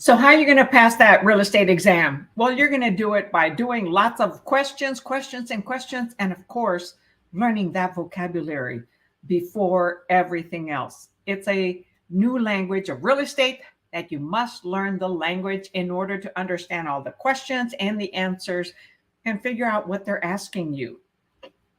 So how are you going to pass that real estate exam? Well, you're going to do it by doing lots of questions, and of course, learning that vocabulary before everything else. It's a new language of real estate that you must learn the language in order to understand all the questions and the answers and figure out what they're asking you.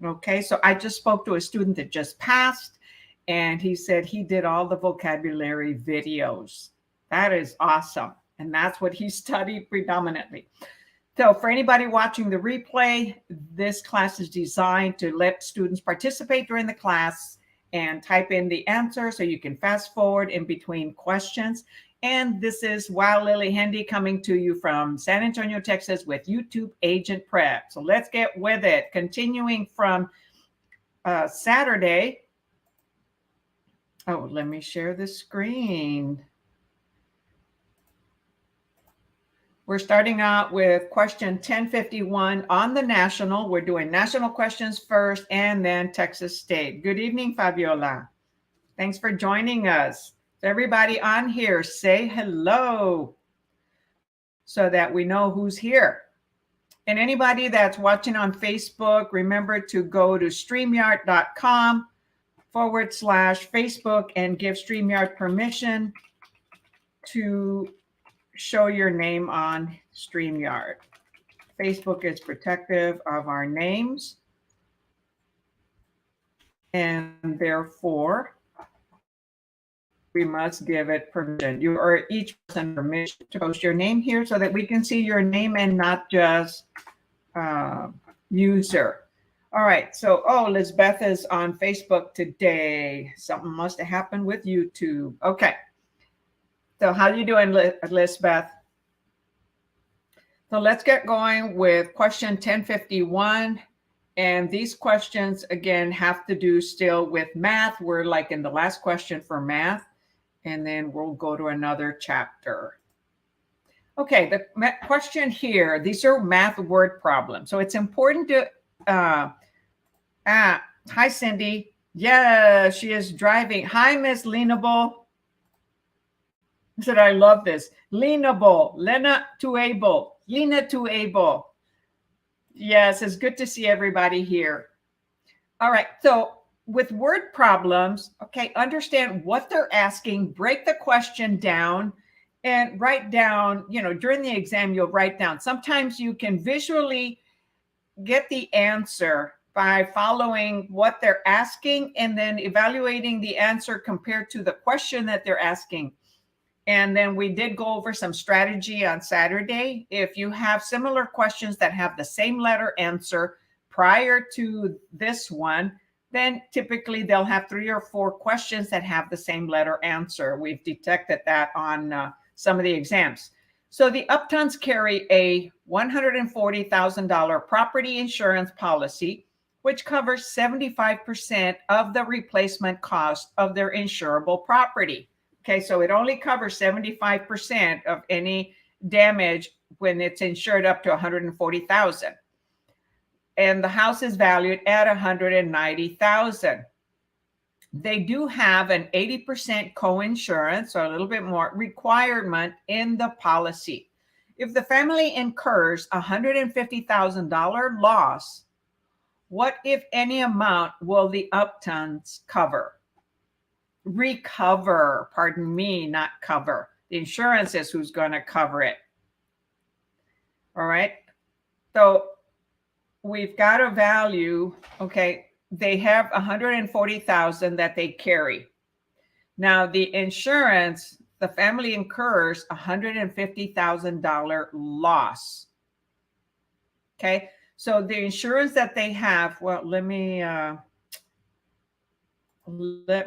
Okay, so I just spoke to a student that just passed, and he said he did all the vocabulary videos. That is awesome. And that's what he studied predominantly. So for anybody watching the replay, this class is designed to let students participate during the class and type in the answer so you can fast forward in between questions. And this is Wow Lily Hendy coming to you from San Antonio, Texas with YouTube Agent Prep. So let's get with it. Continuing from Saturday. Oh, let me share the screen. We're starting out with question 1051 on the national. We're doing national questions first and then Texas State. Good evening, Fabiola. Thanks for joining us. Everybody on here, say hello so that we know who's here. And anybody that's watching on Facebook, remember to go to StreamYard.com/Facebook and give StreamYard permission to show your name on StreamYard. Facebook is protective of our names, and therefore we must give it permission. You or each person permission to post your name here so that we can see your name and not just user. All right, so Lisbeth is on Facebook today. Something must have happened with YouTube. Okay. So how you doing, Lisbeth? So let's get going with question 1051. And these questions, again, have to do still with math. We're like in the last question for math, and then we'll go to another chapter. Okay, the question here, these are math word problems. So it's important to, hi, Cindy. Yeah, she is driving. Hi, Miss Leanable. I said, I love this. Leanable, Lena Tuable, Lena Tuable. Yes, it's good to see everybody here. All right, so with word problems, okay, understand what they're asking, break the question down, and write down, during the exam, you'll write down. Sometimes you can visually get the answer by following what they're asking and then evaluating the answer compared to the question that they're asking. And then we did go over some strategy on Saturday. If you have similar questions that have the same letter answer prior to this one, then typically they'll have 3 or 4 questions that have the same letter answer. We've detected that on some of the exams. So the Uptons carry a $140,000 property insurance policy, which covers 75% of the replacement cost of their insurable property. Okay, so it only covers 75% of any damage when it's insured up to $140,000. And the house is valued at $190,000. They do have an 80% co-insurance, or a little bit more requirement in the policy. If the family incurs $150,000 loss, what, if any amount, will the Uptons cover? Recover, pardon me, not cover. The insurance is who's going to cover it. All right. So we've got a value. Okay. They have $140,000 that they carry. Now the insurance, the family incurs $150,000 loss. Okay. So the insurance that they have, well, let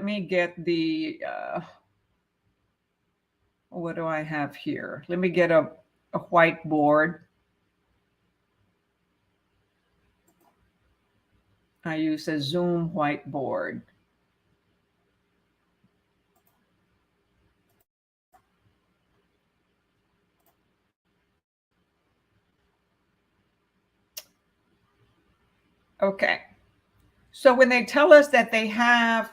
me get the, what do I have here? Let me get a whiteboard. I use a Zoom whiteboard. Okay. So when they tell us that they have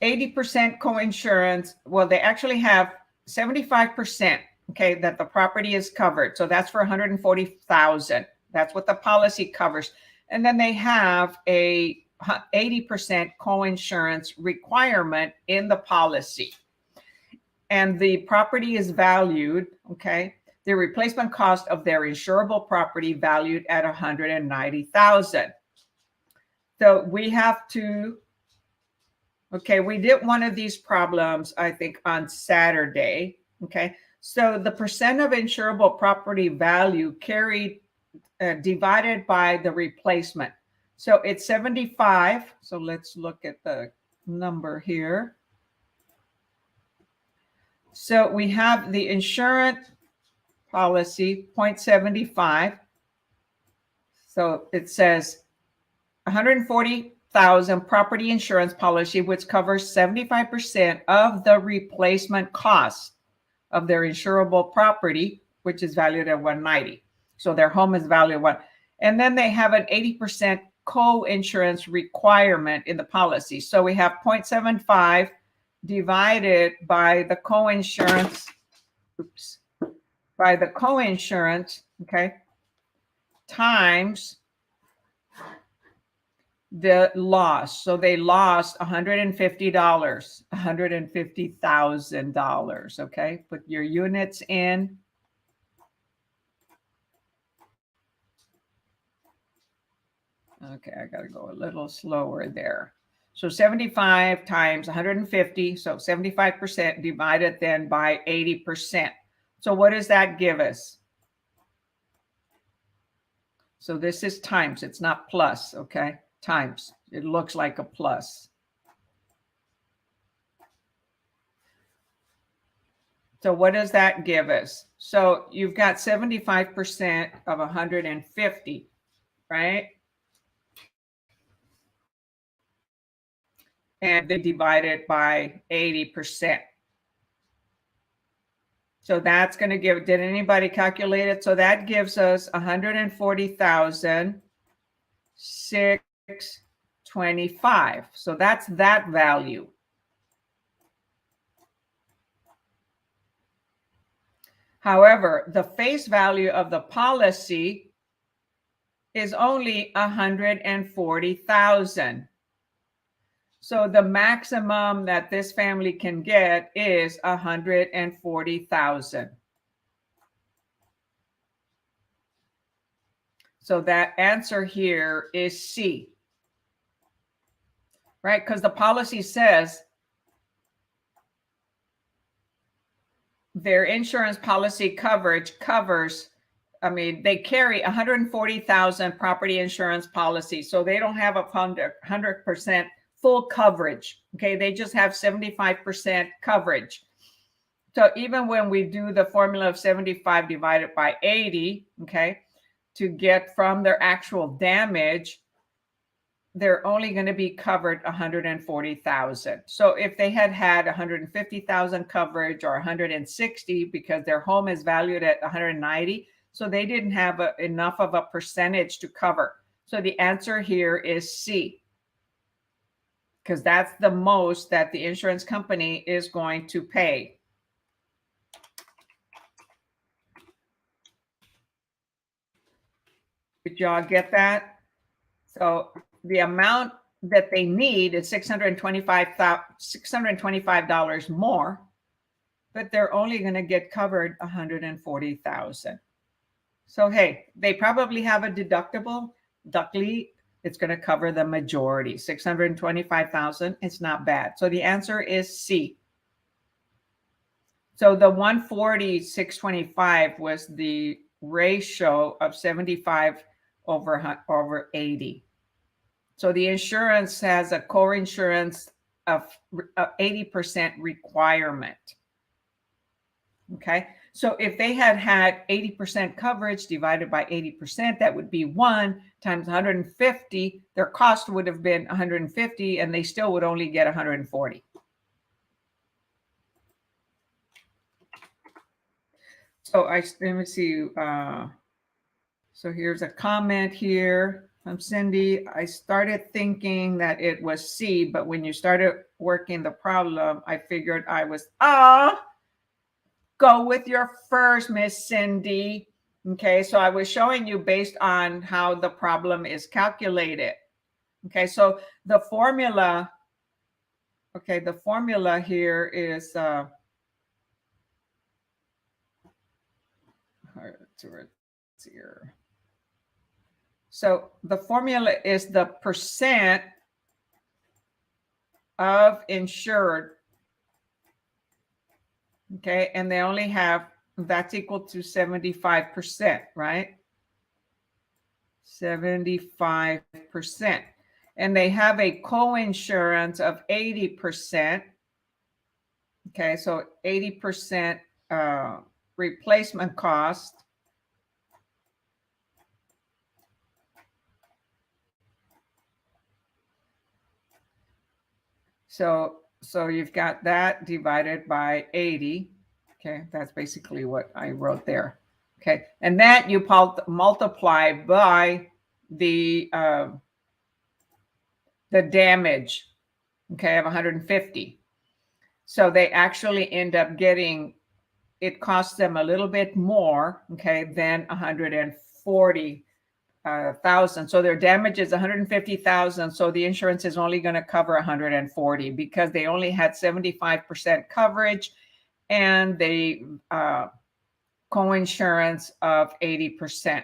80% co-insurance. Well, they actually have 75%, okay, that the property is covered. So that's for 140,000. That's what the policy covers. And then they have a 80% co-insurance requirement in the policy. And the property is valued, okay, the replacement cost of their insurable property valued at 190,000. So we have to, okay, we did one of these problems, I think, on Saturday. Okay, so the percent of insurable property value carried divided by the replacement. So it's 75. So let's look at the number here. So we have the insurance policy 0.75. So it says 140,000 property insurance policy, which covers 75% of the replacement cost of their insurable property, which is valued at 190. So their home is valued at 1. And then they have an 80% co-insurance requirement in the policy. So we have 0.75 divided by the co-insurance, by the co-insurance, okay, times the loss. So they lost $150, $150,000. Okay, put your units in. Okay, I got to go a little slower there. So 75 times 150, so 75% divided then by 80%. So what does that give us? So this is times, it's not plus, okay? Times, it looks like a plus. So what does that give us? So you've got 75% of 150, right? And they divide it by 80%. So that's going to give, did anybody calculate it? So that gives us 140,625. So that's that value. However, the face value of the policy is only 140,000. So the maximum that this family can get is 140,000. So that answer here is C, right? Because the policy says their insurance policy coverage covers, I mean, they carry 140,000 property insurance policy. So they don't have a 100% full coverage. Okay, they just have 75% coverage. So even when we do the formula of 75 divided by 80, okay, to get from their actual damage, they're only going to be covered 140,000. So if they had had 150,000 coverage or 160 because their home is valued at 190, so they didn't have enough of a percentage to cover. So the answer here is C, because that's the most that the insurance company is going to pay. Did y'all get that? So the amount that they need is $625 more, but they're only going to get covered 140,000. So hey, they probably have a deductible. Luckily, it's going to cover the majority. 625,000. It's not bad. So the answer is C. So the 140,625 was the ratio of 75 over 80. So the insurance has a core insurance of 80% requirement. Okay, so if they had had 80% coverage divided by 80%, that would be 1 times 150. Their cost would have been 150, and they still would only get 140. So let me see. So here's a comment here. Cindy, I started thinking that it was C, but when you started working the problem, I figured I was, go with your first, Miss Cindy. Okay, so I was showing you based on how the problem is calculated. Okay, so the formula, the formula here is, here. So the formula is the percent of insured. Okay, and they only have, that's equal to 75%, right? 75%. And they have a co-insurance of 80%. Okay, so 80% replacement cost. So you've got that divided by 80. Okay, that's basically what I wrote there. Okay, and that you multiply by the damage, okay, of 150. So they actually end up getting, it costs them a little bit more, okay, than 140,000. So their damage is 150,000. So the insurance is only going to cover 140 because they only had 75% coverage and the co-insurance of 80%.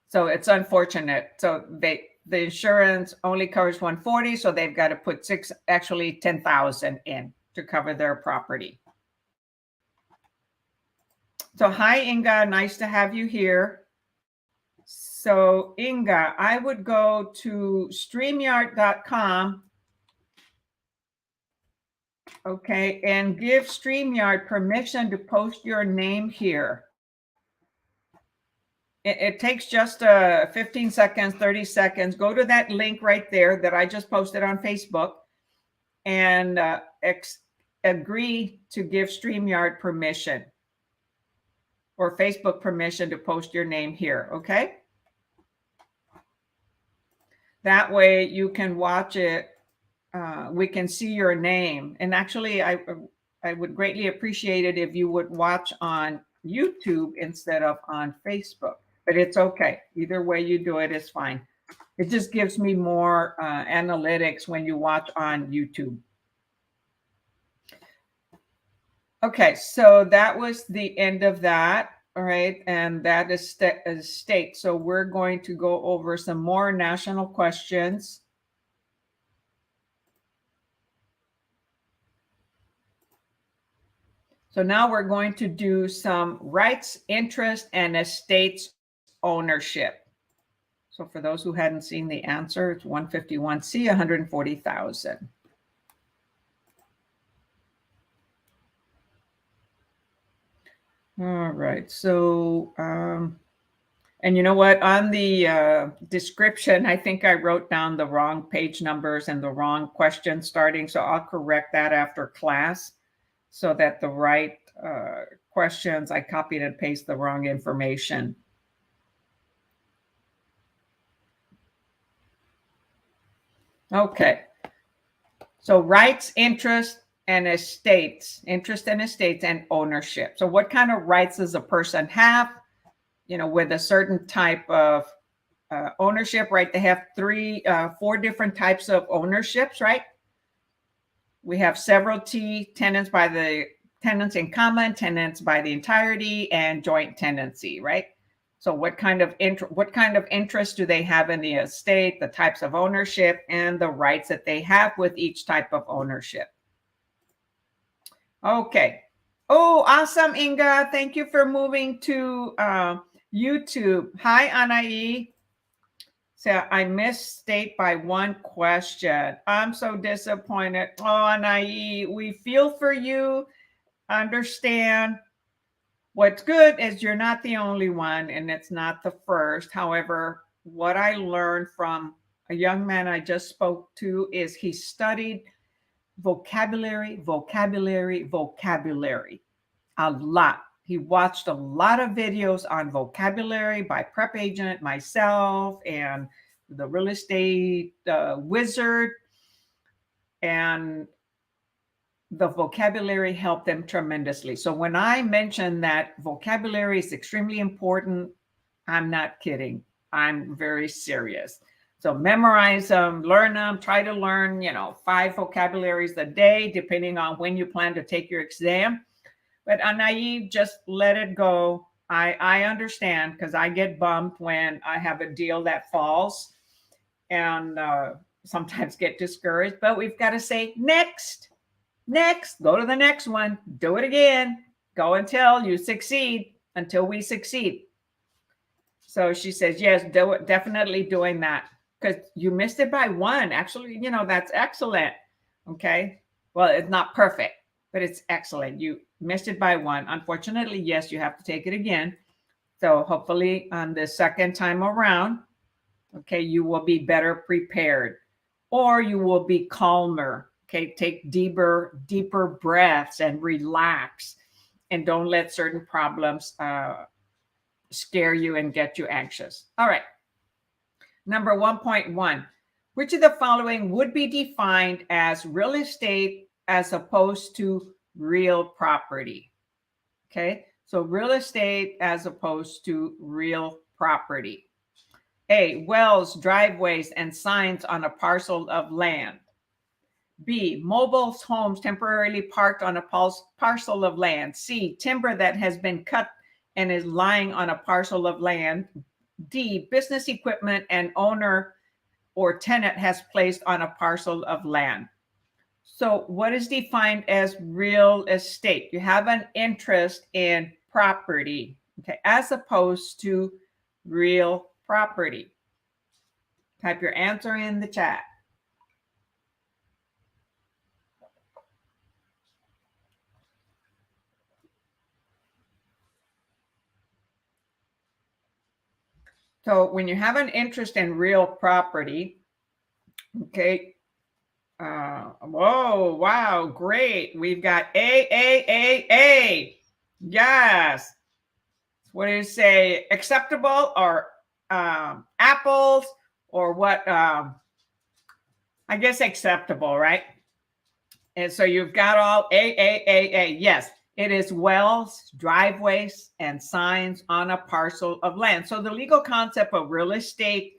So it's unfortunate. So the insurance only covers 140, so they've got to put 10,000 in to cover their property. So hi, Inga, nice to have you here. So Inga, I would go to StreamYard.com, okay, and give StreamYard permission to post your name here. It takes just 15 seconds, 30 seconds. Go to that link right there that I just posted on Facebook and agree to give StreamYard permission or Facebook permission to post your name here, okay? That way you can watch it. We can see your name. And actually, I would greatly appreciate it if you would watch on YouTube instead of on Facebook. But it's okay. Either way you do it is fine. It just gives me more analytics when you watch on YouTube. Okay, so that was the end of that. All right, and that is state. So we're going to go over some more national questions. So now we're going to do some rights, interest, and estates ownership. So for those who hadn't seen the answer, it's 151C, 140,000. All right. So, and you know what? On the description, I think I wrote down the wrong page numbers and the wrong question starting. So I'll correct that after class so that the right questions, I copied and pasted the wrong information. Okay. So rights, interest, and estates, interest and estates and ownership. So what kind of rights does a person have, you know, with a certain type of ownership, right? They have four different types of ownerships, right? We have severalty, tenants by the tenants in common, tenants by the entirety, and joint tenancy, right? So what kind of interest do they have in the estate, the types of ownership, and the rights that they have with each type of ownership? Okay. Oh, awesome, Inga. Thank you for moving to YouTube. Hi, Anai. So I missed state by one question. I'm so disappointed. Oh, Anai, we feel for you. Understand. What's good is you're not the only one, and it's not the first. However, what I learned from a young man I just spoke to is he studied vocabulary a lot. He watched a lot of videos on vocabulary by Prep Agent, myself, and the real estate wizard. And the vocabulary helped them tremendously. So when I mention that vocabulary is extremely important, I'm not kidding. I'm very serious. So memorize them, learn them, try to learn, 5 vocabularies a day, depending on when you plan to take your exam. But Anaï, just let it go. I understand, because I get bummed when I have a deal that falls, and sometimes get discouraged. But we've got to say, next, go to the next one, do it again, go until you succeed, until we succeed. So she says, yes, definitely doing that, because you missed it by 1. Actually, that's excellent. Okay. Well, it's not perfect, but it's excellent. You missed it by 1. Unfortunately, yes, you have to take it again. So hopefully on the second time around, okay, you will be better prepared, or you will be calmer. Okay. Take deeper breaths and relax, and don't let certain problems scare you and get you anxious. All right. Number 1.1, which of the following would be defined as real estate as opposed to real property? Okay. So real estate as opposed to real property. A, wells, driveways, and signs on a parcel of land. B, mobile homes temporarily parked on a parcel of land. C, timber that has been cut and is lying on a parcel of land. D, business equipment an owner or tenant has placed on a parcel of land. So what is defined as real estate? You have an interest in property, okay, as opposed to real property. Type your answer in the chat. So when you have an interest in real property, okay, whoa, wow, great. We've got A. Yes. What do you say? Acceptable, or apples, or what? I guess acceptable, right? And so you've got all A. Yes, it is wells, driveways, and signs on a parcel of land. So the legal concept of real estate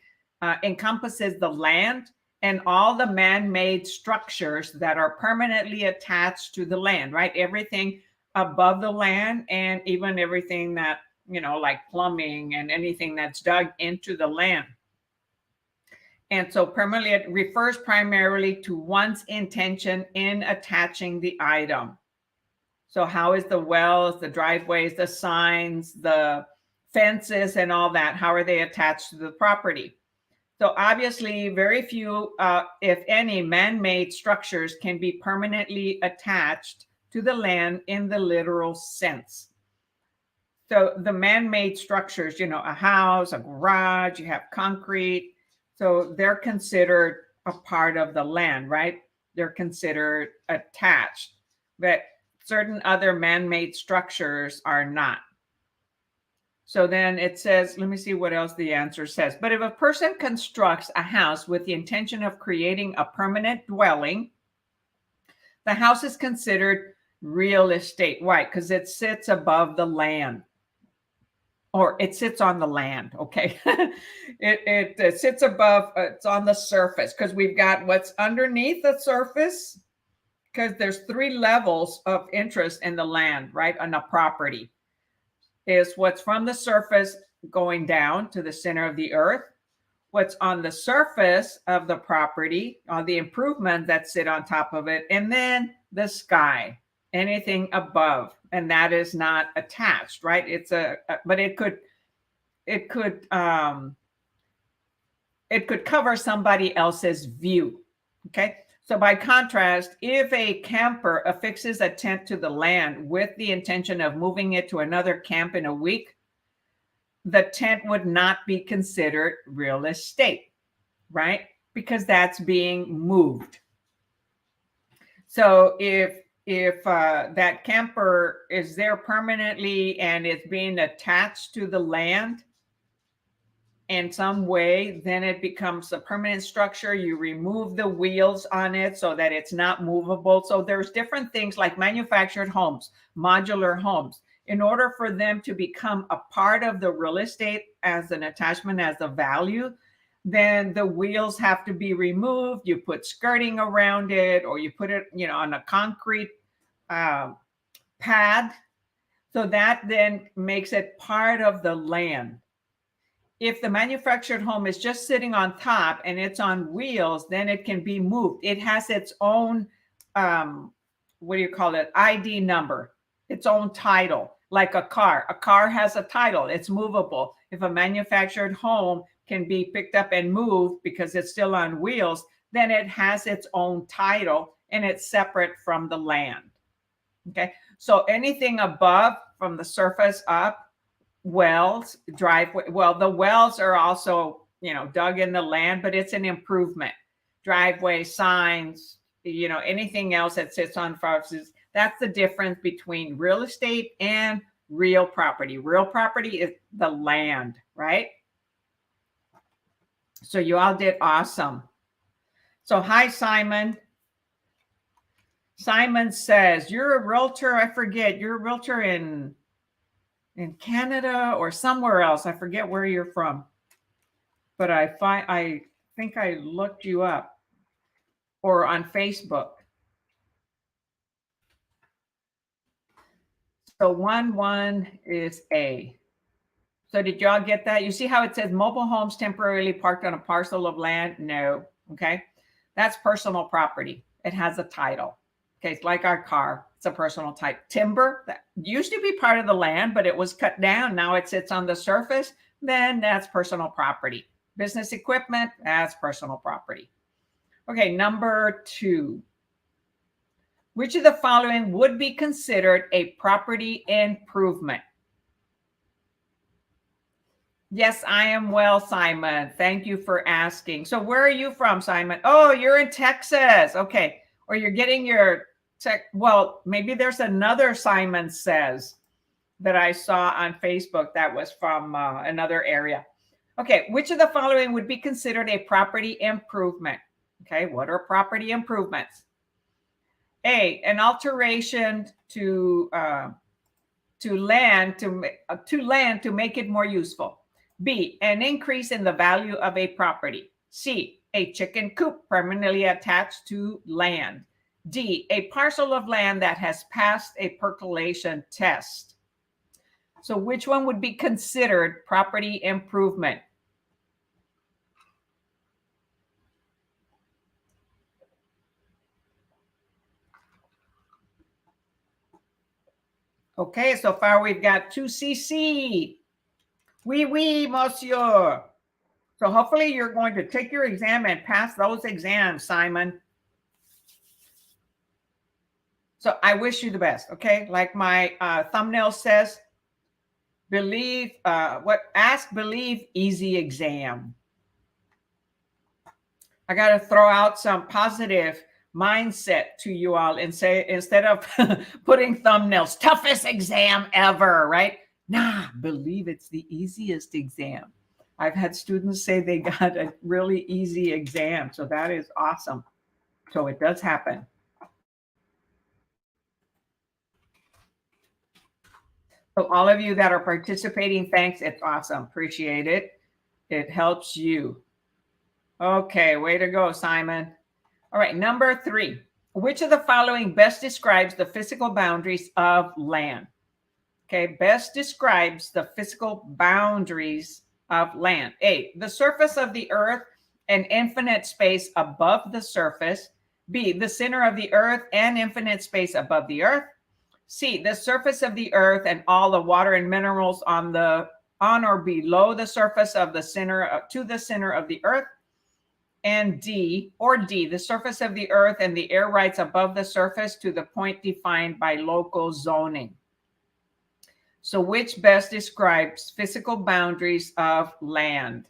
encompasses the land and all the man-made structures that are permanently attached to the land, right? Everything above the land, and even everything that, like plumbing and anything that's dug into the land. And so permanently, it refers primarily to one's intention in attaching the item. So how is the wells, the driveways, the signs, the fences, and all that, how are they attached to the property? So obviously, very few, if any, man-made structures can be permanently attached to the land in the literal sense. So the man-made structures, a house, a garage, you have concrete. So they're considered a part of the land, right? They're considered attached, but certain other man-made structures are not. So then it says, let me see what else the answer says. But if a person constructs a house with the intention of creating a permanent dwelling, the house is considered real estate. Why? Because it sits above the land. Or it sits on the land, okay? it sits above, it's on the surface, because we've got what's underneath the surface, because there's 3 levels of interest in the land, right, on a property. Is what's from the surface going down to the center of the earth, what's on the surface of the property, on the improvements that sit on top of it, and then the sky, anything above, and that is not attached, right? It's but it could cover somebody else's view. Okay. So by contrast, if a camper affixes a tent to the land with the intention of moving it to another camp in a week, the tent would not be considered real estate, right? Because that's being moved. So if if that camper is there permanently and it's being attached to the land in some way, then it becomes a permanent structure. You remove the wheels on it so that it's not movable. So there's different things like manufactured homes, modular homes. In order for them to become a part of the real estate as an attachment, as a value, then the wheels have to be removed. You put skirting around it, or you put it, on a concrete pad. So that then makes it part of the land. If the manufactured home is just sitting on top and it's on wheels, then it can be moved. It has its own, what do you call it? ID number, its own title, like a car. A car has a title, it's movable. If a manufactured home can be picked up and moved because it's still on wheels, then it has its own title and it's separate from the land. Okay, so anything above from the surface up, wells, driveway. Well, the wells are also, dug in the land, but it's an improvement. Driveway, signs, anything else that sits on farms. That's the difference between real estate and real property. Real property is the land, right? So you all did awesome. So hi, Simon. Simon says, you're a realtor. I forget, you're a realtor in Canada or somewhere else. I forget where you're from, but I think I looked you up, or on Facebook. So 1 is A. So did y'all get that? You see how it says mobile homes temporarily parked on a parcel of land? No. Okay. That's personal property. It has a title. Okay. It's like our car. It's a personal type. Timber that used to be part of the land, but it was cut down. Now it sits on the surface. Then that's personal property. Business equipment, that's personal property. Okay. Number 2. Which of the following would be considered a property improvement? Yes, I am well, Simon. Thank you for asking. So where are you from, Simon? Oh, you're in Texas. Okay. Or you're getting your well, maybe there's another Simon Says that I saw on Facebook that was from another area. Okay. Which of the following would be considered a property improvement? Okay. What are property improvements? A, an alteration to land to make it more useful. B, an increase in the value of a property. C, a chicken coop permanently attached to land. D, a parcel of land that has passed a percolation test. So which one would be considered property improvement? Okay, so far we've got 2CC. Oui, monsieur. So hopefully you're going to take your exam and pass those exams, Simon. So I wish you the best, okay? Like my thumbnail says, ask, believe, easy exam. I got to throw out some positive mindset to you all and say, instead of putting thumbnails, toughest exam ever, right? Nah, believe it's the easiest exam. I've had students say they got a really easy exam. So that is awesome. So it does happen. So all of you that are participating, thanks. It's awesome. Appreciate it. It helps you. Okay, way to go, Simon. All right, number 3. Which of the following best describes the physical boundaries of land? Okay, best describes the physical boundaries of land. A, the surface of the earth and infinite space above the surface. B, the center of the earth and infinite space above the earth. C, the surface of the earth and all the water and minerals on or below the surface of the center to the center of the earth. And D, the surface of the earth and the air rights above the surface to the point defined by local zoning. So which best describes physical boundaries of land?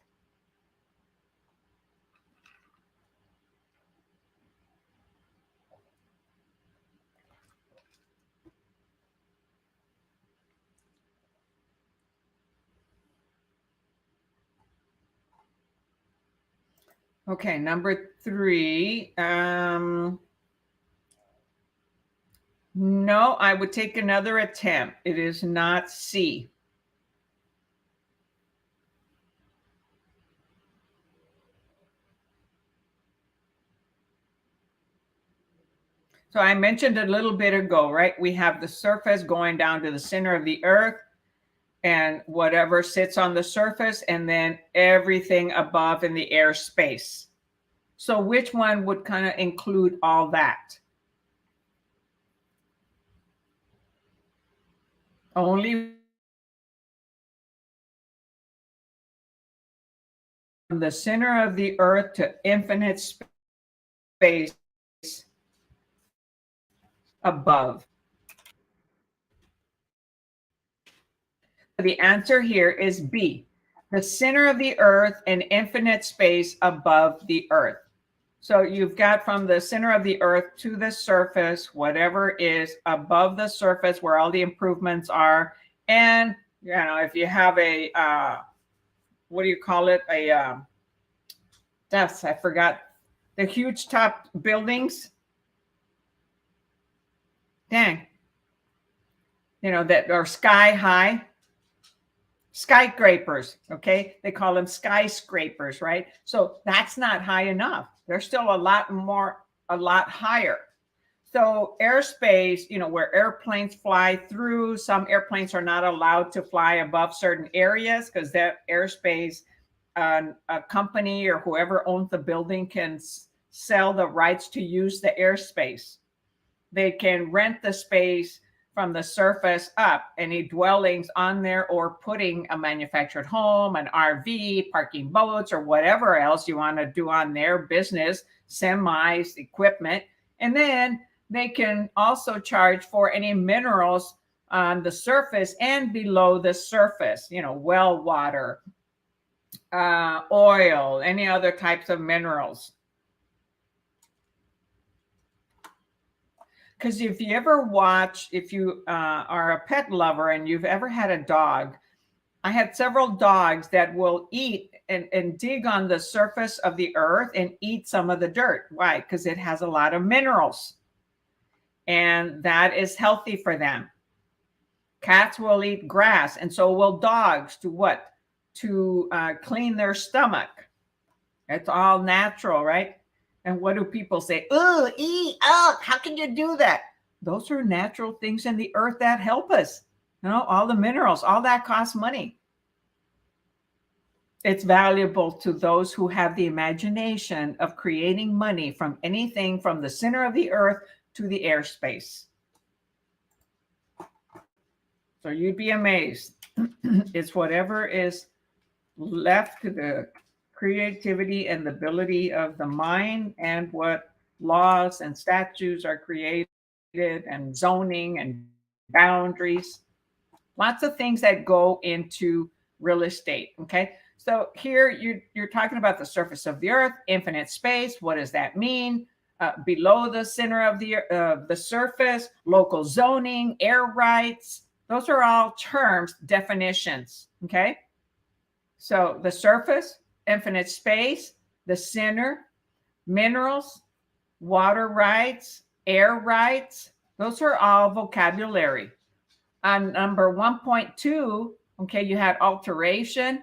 Okay, number 3. No, I would take another attempt. It is not C. So I mentioned a little bit ago, right? We have the surface going down to the center of the earth and whatever sits on the surface, and then everything above in the airspace. So which one would kind of include all that? Only from the center of the earth to infinite space above. The answer here is B, the center of the earth and infinite space above the earth. So you've got from the center of the earth to the surface, whatever is above the surface where all the improvements are. And, you know, if you have a, what do you call it? I forgot, the huge top buildings. Dang. You know, that are sky high. Skyscrapers, okay? They call them skyscrapers, right? So that's not high enough. There's still a lot higher. So airspace, you know, where airplanes fly through, some airplanes are not allowed to fly above certain areas because that airspace, a company or whoever owns the building can sell the rights to use the airspace. They can rent the space from the surface up, any dwellings on there, or putting a manufactured home, an RV, parking boats, or whatever else you want to do on their business, semis, equipment. And then they can also charge for any minerals on the surface and below the surface, you know, well water, oil, any other types of minerals. Because if you ever watch, if you are a pet lover and you've ever had a dog, I had several dogs that will eat and dig on the surface of the earth and eat some of the dirt. Why? Because it has a lot of minerals and that is healthy for them. Cats will eat grass, and so will dogs. To what? To clean their stomach. It's all natural, right? And what do people say? Oh, how can you do that? Those are natural things in the earth that help us. You know, all the minerals, all that costs money. It's valuable to those who have the imagination of creating money from anything from the center of the earth to the airspace. So you'd be amazed. It's whatever is left to the creativity and the ability of the mind, and what laws and statutes are created, and zoning and boundaries. Lots of things that go into real estate. Okay. So here you're talking about the surface of the earth, infinite space. What does that mean? Below the center of the surface, local zoning, air rights. Those are all terms, definitions. Okay. So the surface, infinite space, the center, minerals, water rights, air rights. Those are all vocabulary. On number 1.2, okay, you had alteration,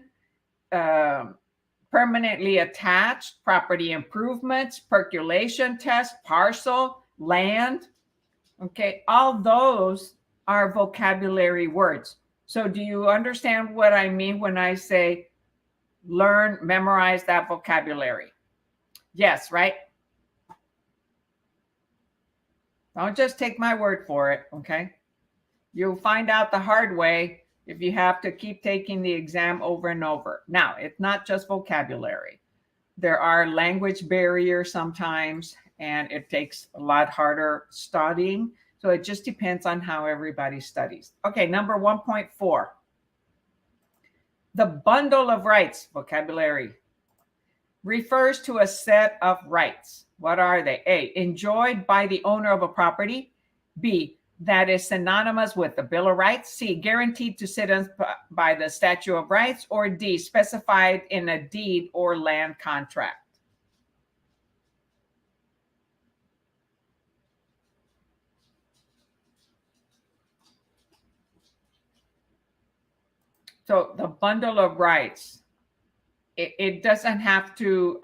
permanently attached, property improvements, percolation test, parcel, land. Okay, all those are vocabulary words. So do you understand what I mean when I say learn, memorize that vocabulary? Yes, right? Don't just take my word for it, okay? You'll find out the hard way if you have to keep taking the exam over and over. Now, it's not just vocabulary. There are language barriers sometimes, and it takes a lot harder studying. So it just depends on how everybody studies. Okay, number 1.4. The bundle of rights, vocabulary, refers to a set of rights. What are they? A, enjoyed by the owner of a property. B, that is synonymous with the Bill of Rights. C, guaranteed to citizens by the Statute of Rights. Or D, specified in a deed or land contract. So the bundle of rights, it doesn't have to,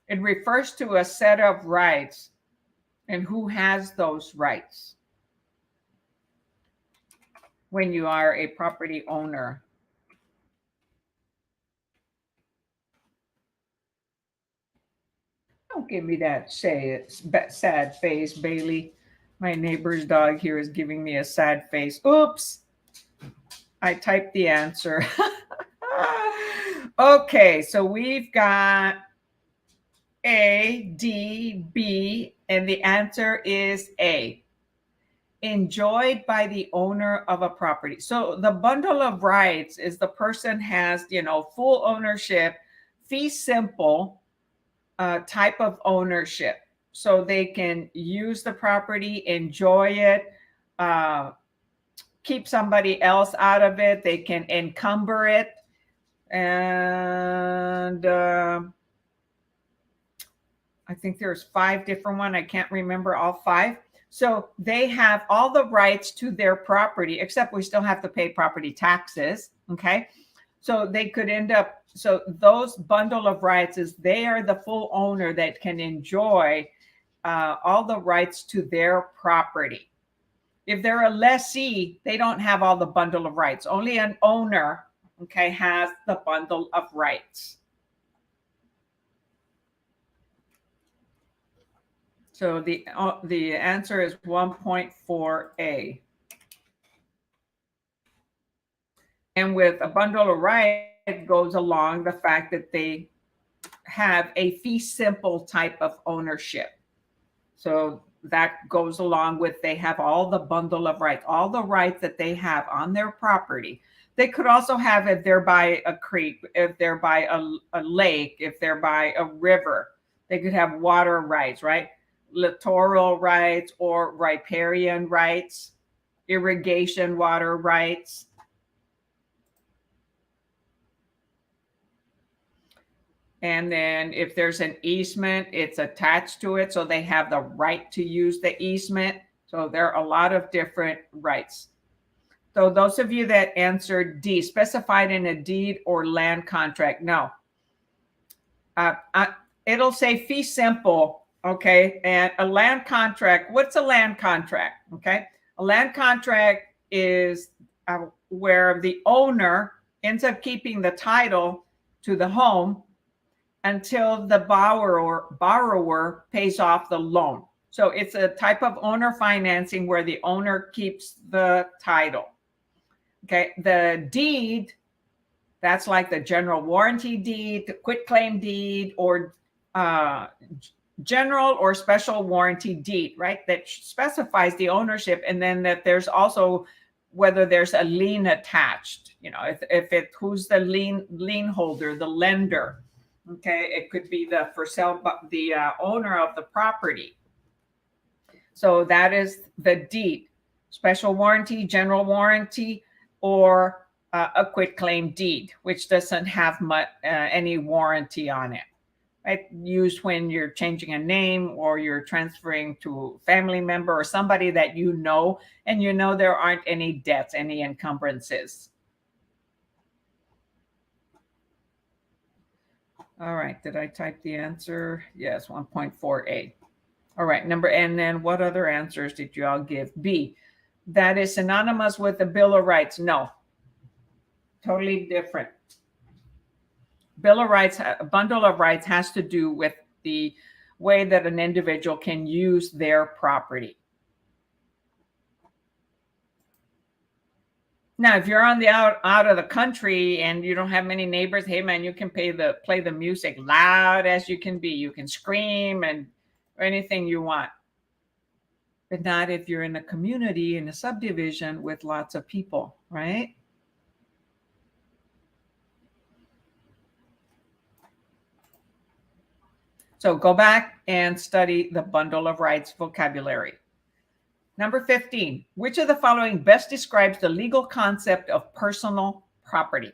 it refers to a set of rights and who has those rights when you are a property owner. Don't give me that sad face, Bailey. My neighbor's dog here is giving me a sad face. Oops, I typed the answer. Okay, so we've got A, D, B, and the answer is A. Enjoyed by the owner of a property. So the bundle of rights is the person has, full ownership, fee simple type of ownership. So they can use the property, enjoy it, keep somebody else out of it. They can encumber it. And I think there's 5 different ones. I can't remember all 5. So they have all the rights to their property, except we still have to pay property taxes. Okay. So they could end up, so those bundle of rights is they are the full owner that can enjoy all the rights to their property. If they're a lessee, they don't have all the bundle of rights. Only an owner, okay, has the bundle of rights. So the answer is 1.4A. And with a bundle of rights goes along the fact that they have a fee simple type of ownership. So that goes along with they have all the bundle of rights, all the rights that they have on their property. They could also have if they're by a creek, if they're by a lake, if they're by a river, they could have water rights, right? Littoral rights or riparian rights, irrigation water rights. And then if there's an easement, it's attached to it. So they have the right to use the easement. So there are a lot of different rights. So those of you that answered D, specified in a deed or land contract, no. It'll say fee simple, okay? And a land contract, what's a land contract, okay? A land contract is where the owner ends up keeping the title to the home until the borrower pays off the loan. So it's a type of owner financing where the owner keeps the title. Okay, the deed, that's like the general warranty deed, the quitclaim deed, or general or special warranty deed, right? That specifies the ownership, and then that there's also whether there's a lien attached. If it who's the lien holder, the lender. Okay, it could be the owner of the property. So that is the deed, special warranty, general warranty, or a quitclaim deed, which doesn't have any warranty on it. Right? Used when you're changing a name or you're transferring to a family member or somebody that you know, and there aren't any debts, any encumbrances. All right, did I type the answer? Yes, 1.4A. All right, and then what other answers did you all give? B, that is synonymous with the Bill of Rights. No, totally different. Bill of Rights, a bundle of rights has to do with the way that an individual can use their property. Now, if you're on the out of the country and you don't have many neighbors, hey man, you can play the music loud as you can be. You can scream or anything you want. But not if you're in a community, in a subdivision with lots of people, right? So go back and study the bundle of rights vocabulary. Number 15, which of the following best describes the legal concept of personal property?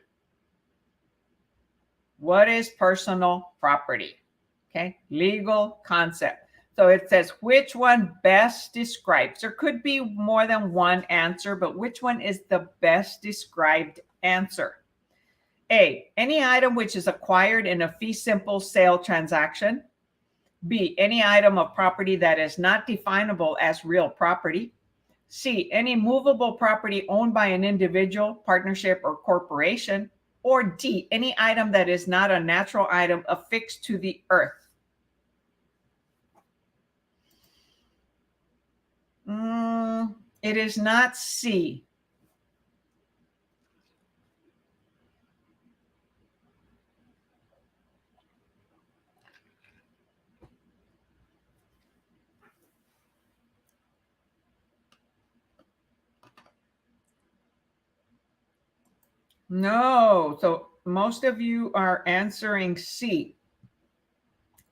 What is personal property? Okay, legal concept. So it says which one best describes. There could be more than one answer, but which one is the best described Answer. A, any item which is acquired in a fee simple sale transaction. B, any item of property that is not definable as real property. C, any movable property owned by an individual, partnership, or corporation. Or D, any item that is not a natural item affixed to the earth. It is not C. No, so most of you are answering C.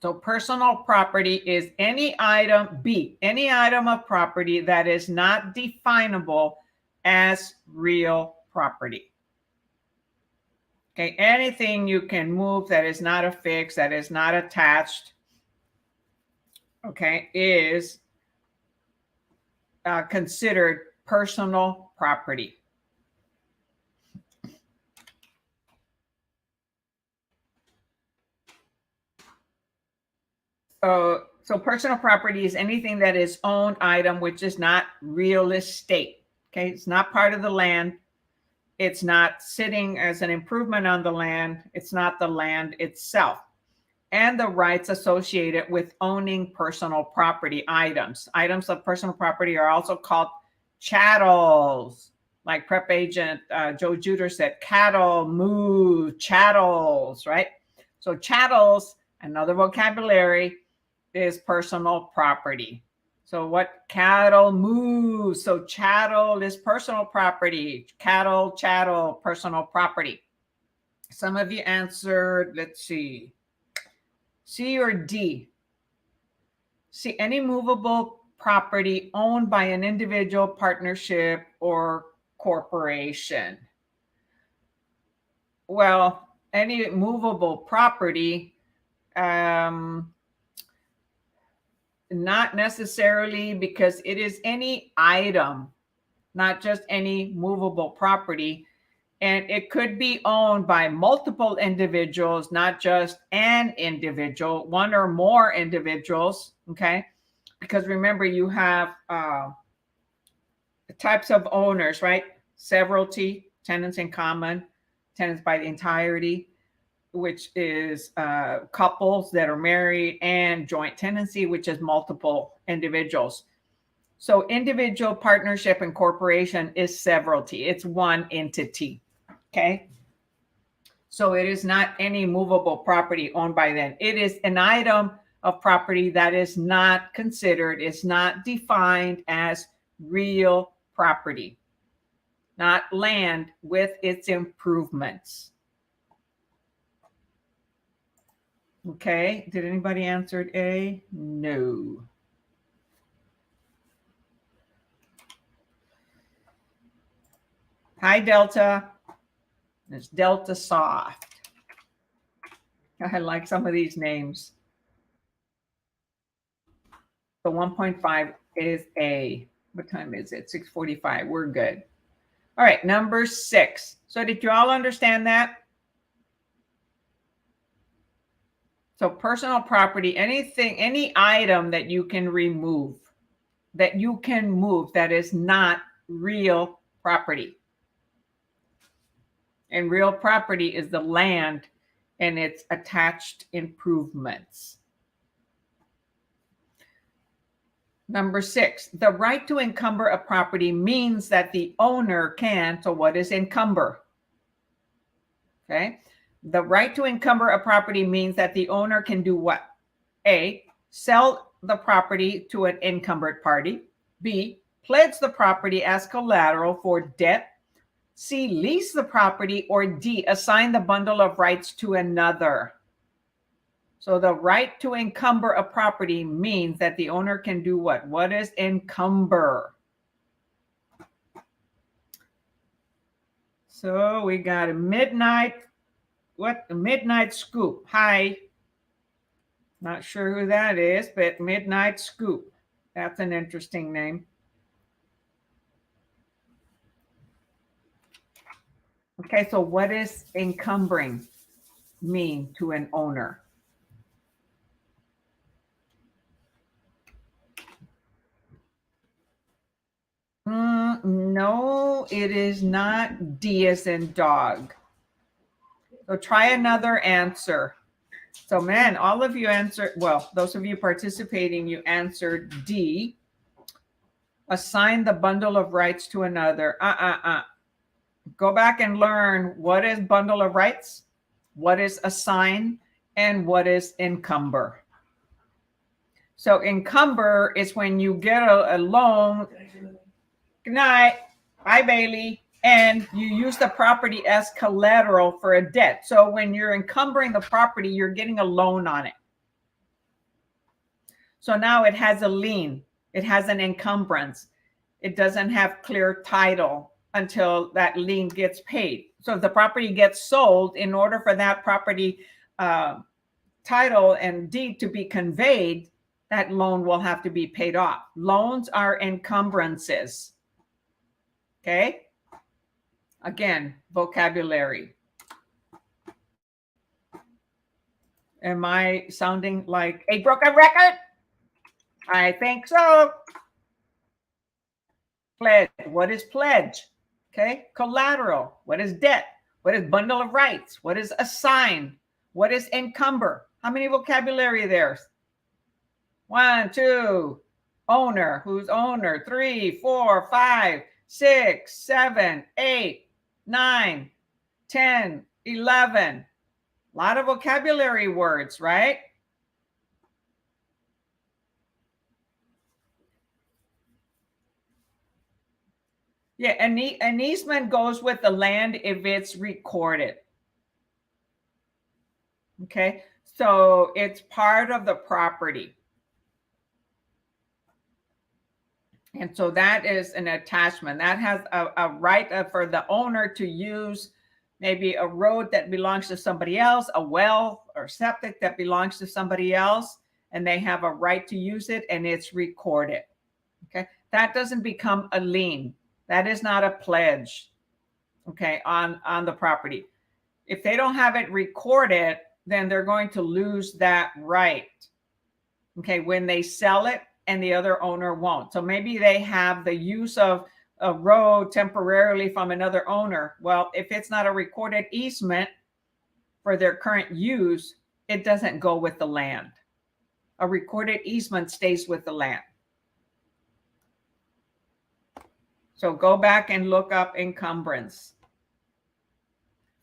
So personal property is any item, B, any item of property that is not definable as real property. Okay, anything you can move that is not affixed, that is not attached, okay, is considered personal property. So personal property is anything that is owned item, which is not real estate. Okay, it's not part of the land. It's not sitting as an improvement on the land. It's not the land itself. And the rights associated with owning personal property items. Items of personal property are also called chattels. Like prep agent Joe Juder said, cattle move, chattels, right? So chattels, another vocabulary, is personal property. So what cattle move? So chattel is personal property. Cattle, chattel, personal property. Some of you answered, let's see, C or D. C, any movable property owned by an individual, partnership, or corporation. Well, any movable property, not necessarily, because it is any item, not just any movable property. And it could be owned by multiple individuals, not just an individual, one or more individuals, okay? Because remember, you have types of owners, right? Severalty, tenants in common, tenants by the entirety, which is couples that are married, and joint tenancy, which is multiple individuals. So individual, partnership, and corporation is severalty. It's one entity, okay? So it is not any movable property owned by them. It is an item of property that is not considered, is not defined as real property, not land with its improvements. Okay, did anybody answer A? No. Hi, Delta. It's Delta Soft. I like some of these names. So 1.5 is A. What time is it? 6:45. We're good. All right, number 6. So did you all understand that? So personal property, anything, any item that you can remove, that you can move, that is not real property. And real property is the land and its attached improvements. Number 6, the right to encumber a property means that the owner can, so what is encumber? Okay. The right to encumber a property means that the owner can do what? A, sell the property to an encumbered party. B, pledge the property as collateral for debt. C, lease the property. Or D, assign the bundle of rights to another. So the right to encumber a property means that the owner can do what? What is encumber? So we got a midnight, what? The Midnight Scoop. Hi. Not sure who that is, but Midnight Scoop. That's an interesting name. Okay, so what does encumbering mean to an owner? No, it is not D as in dog. So try another answer. So, man, all of you answered, well, those of you participating, you answered D. Assign the bundle of rights to another. Go back and learn what is bundle of rights, what is assign, and what is encumber. So encumber is when you get a loan. Good night. Bye, Bailey. And you use the property as collateral for a debt. So when you're encumbering the property, you're getting a loan on it. So now it has a lien. It has an encumbrance. It doesn't have clear title until that lien gets paid. So if the property gets sold, in order for that property title and deed to be conveyed, that loan will have to be paid off. Loans are encumbrances. Okay. Again, vocabulary. Am I sounding like a broken record? I think so. Pledge. What is pledge? Okay. Collateral. What is debt? What is bundle of rights? What is assign? What is encumber? How many vocabulary there? 1, 2. Owner. Who's owner? 3, 4, 5, 6, 7, 8, 9, 10, 11. A lot of vocabulary words, right? Yeah, an easement goes with the land if it's recorded. Okay, so it's part of the property. And so that is an attachment. That has a right for the owner to use maybe a road that belongs to somebody else, a well or septic that belongs to somebody else, and they have a right to use it, and it's recorded. Okay, that doesn't become a lien. That is not a pledge, okay, on the property. If they don't have it recorded, then they're going to lose that right, okay, when they sell it and the other owner won't. So maybe they have the use of a road temporarily from another owner. Well, if it's not a recorded easement for their current use, it doesn't go with the land. A recorded easement stays with the land. So go back and look up encumbrance.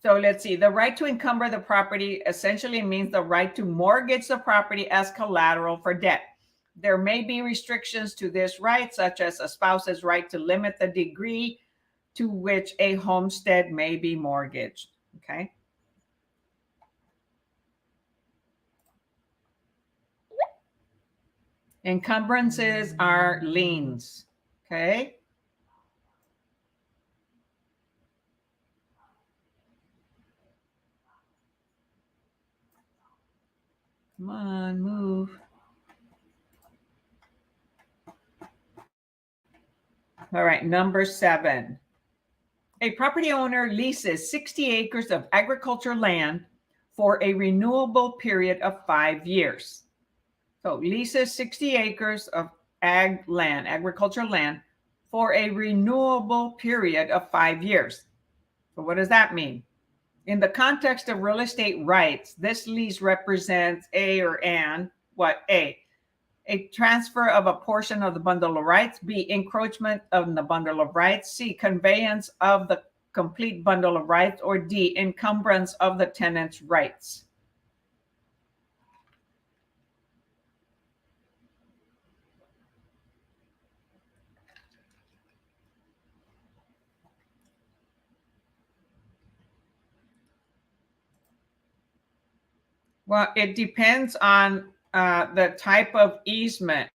So let's see. The right to encumber the property essentially means the right to mortgage the property as collateral for debt. There may be restrictions to this right, such as a spouse's right to limit the degree to which a homestead may be mortgaged. Okay. Encumbrances are liens. Okay. Come on, move. All right, number 7. A property owner leases 60 acres of agriculture land for a renewable period of 5 years. So leases 60 acres of agriculture land for a renewable period of 5 years. So what does that mean? In the context of real estate rights, this lease represents what? A transfer of a portion of the bundle of rights. B, encroachment of the bundle of rights. C, conveyance of the complete bundle of rights. Or D, encumbrance of the tenant's rights. Well, it depends on the type of easement.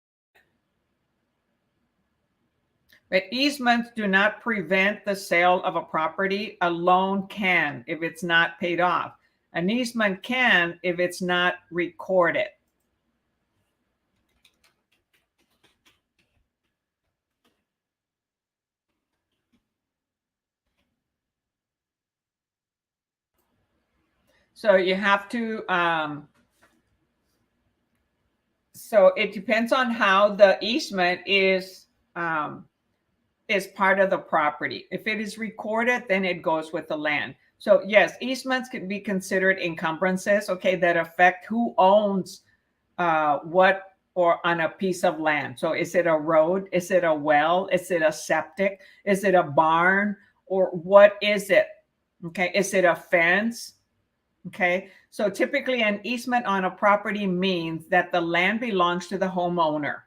But easements do not prevent the sale of a property. A loan can if it's not paid off. An easement can if it's not recorded. So you have to, so it depends on how the easement is part of the property. If it is recorded, then it goes with the land. So yes, easements can be considered encumbrances, okay, that affect who owns what or on a piece of land. So is it a road? Is it a well? Is it a septic? Is it a barn? Or what is it? Okay, is it a fence? Okay, so typically an easement on a property means that the land belongs to the homeowner,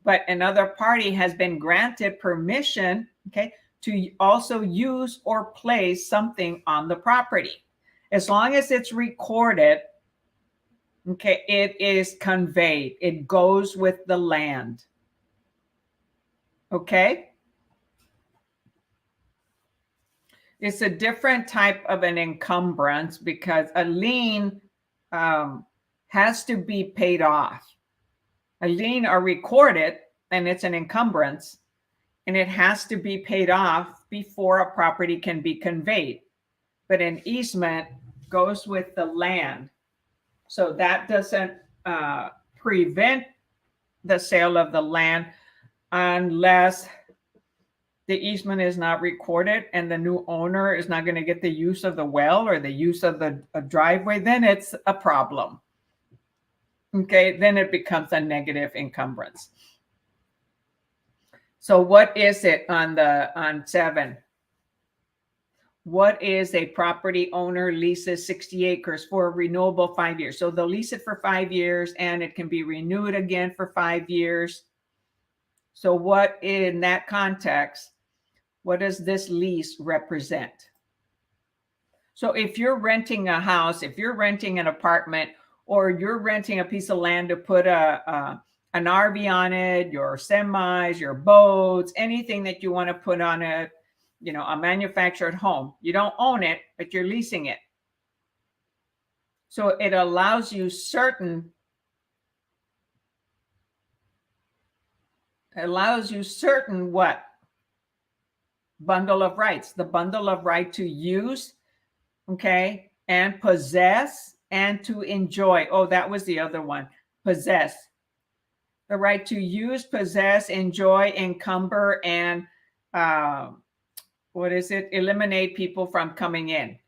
but another party has been granted permission, okay, to also use or place something on the property. As long as it's recorded, okay, it is conveyed. It goes with the land. Okay? It's a different type of an encumbrance because a lien has to be paid off. A lien are recorded and it's an encumbrance, and it has to be paid off before a property can be conveyed. But an easement goes with the land. So that doesn't prevent the sale of the land unless the easement is not recorded and the new owner is not going to get the use of the well or the use of the driveway. Then it's a problem. Okay, then it becomes a negative encumbrance. So what is it on 7? What is a property owner leases 60 acres for a renewable 5 years? So they'll lease it for 5 years and it can be renewed again for 5 years. So what in that context, what does this lease represent? So if you're renting a house, if you're renting an apartment, or you're renting a piece of land to put an RV on it, your semis, your boats, anything that you want to put on it, you know, a manufactured home, you don't own it, but you're leasing it. So it allows you certain what? Bundle of rights. The bundle of right to use, okay, and possess and to enjoy. Oh, that was the other one. Possess. The right to use, possess, enjoy, encumber, and eliminate people from coming in.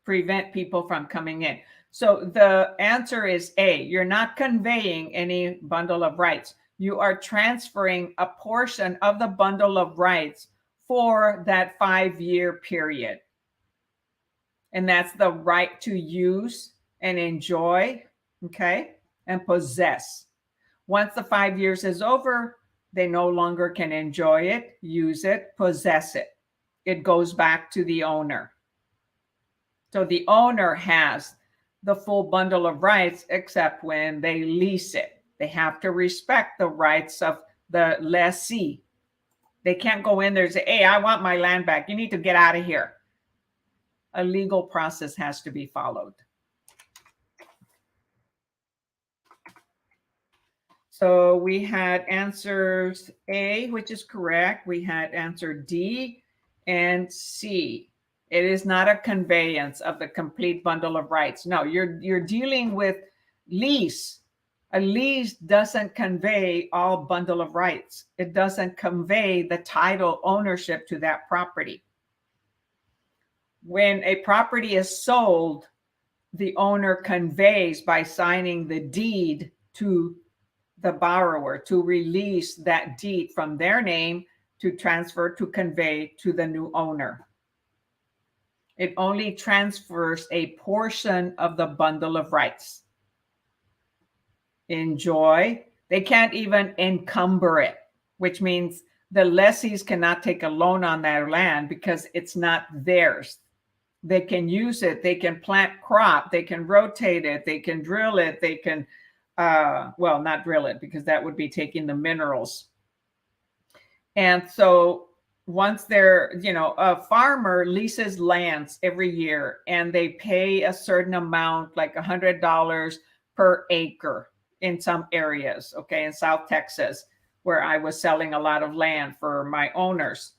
Prevent people from coming in. So the answer is A. You're not conveying any bundle of rights. You are transferring a portion of the bundle of rights for that 5-year period. And that's the right to use and enjoy, okay, and possess. Once the 5 years is over, they no longer can enjoy it, use it, possess it. It goes back to the owner. So the owner has the full bundle of rights except when they lease it. They have to respect the rights of the lessee. They can't go in there and say, hey, I want my land back. You need to get out of here. A legal process has to be followed. So we had answers A, which is correct. We had answer D and C. It is not a conveyance of the complete bundle of rights. No, you're dealing with lease. A lease doesn't convey all bundle of rights. It doesn't convey the title ownership to that property. When a property is sold, the owner conveys by signing the deed to the borrower to release that deed from their name to transfer, to convey to the new owner. It only transfers a portion of the bundle of rights. Enjoy. They can't even encumber it, which means the lessees cannot take a loan on their land because it's not theirs. They can use it. They can plant crop. They can rotate it. They can drill it. They can, well, not drill it because that would be taking the minerals. And so once they're, you know, a farmer leases lands every year and they pay a certain amount, like $100 per acre in some areas, okay, in South Texas, where I was selling a lot of land for my owners.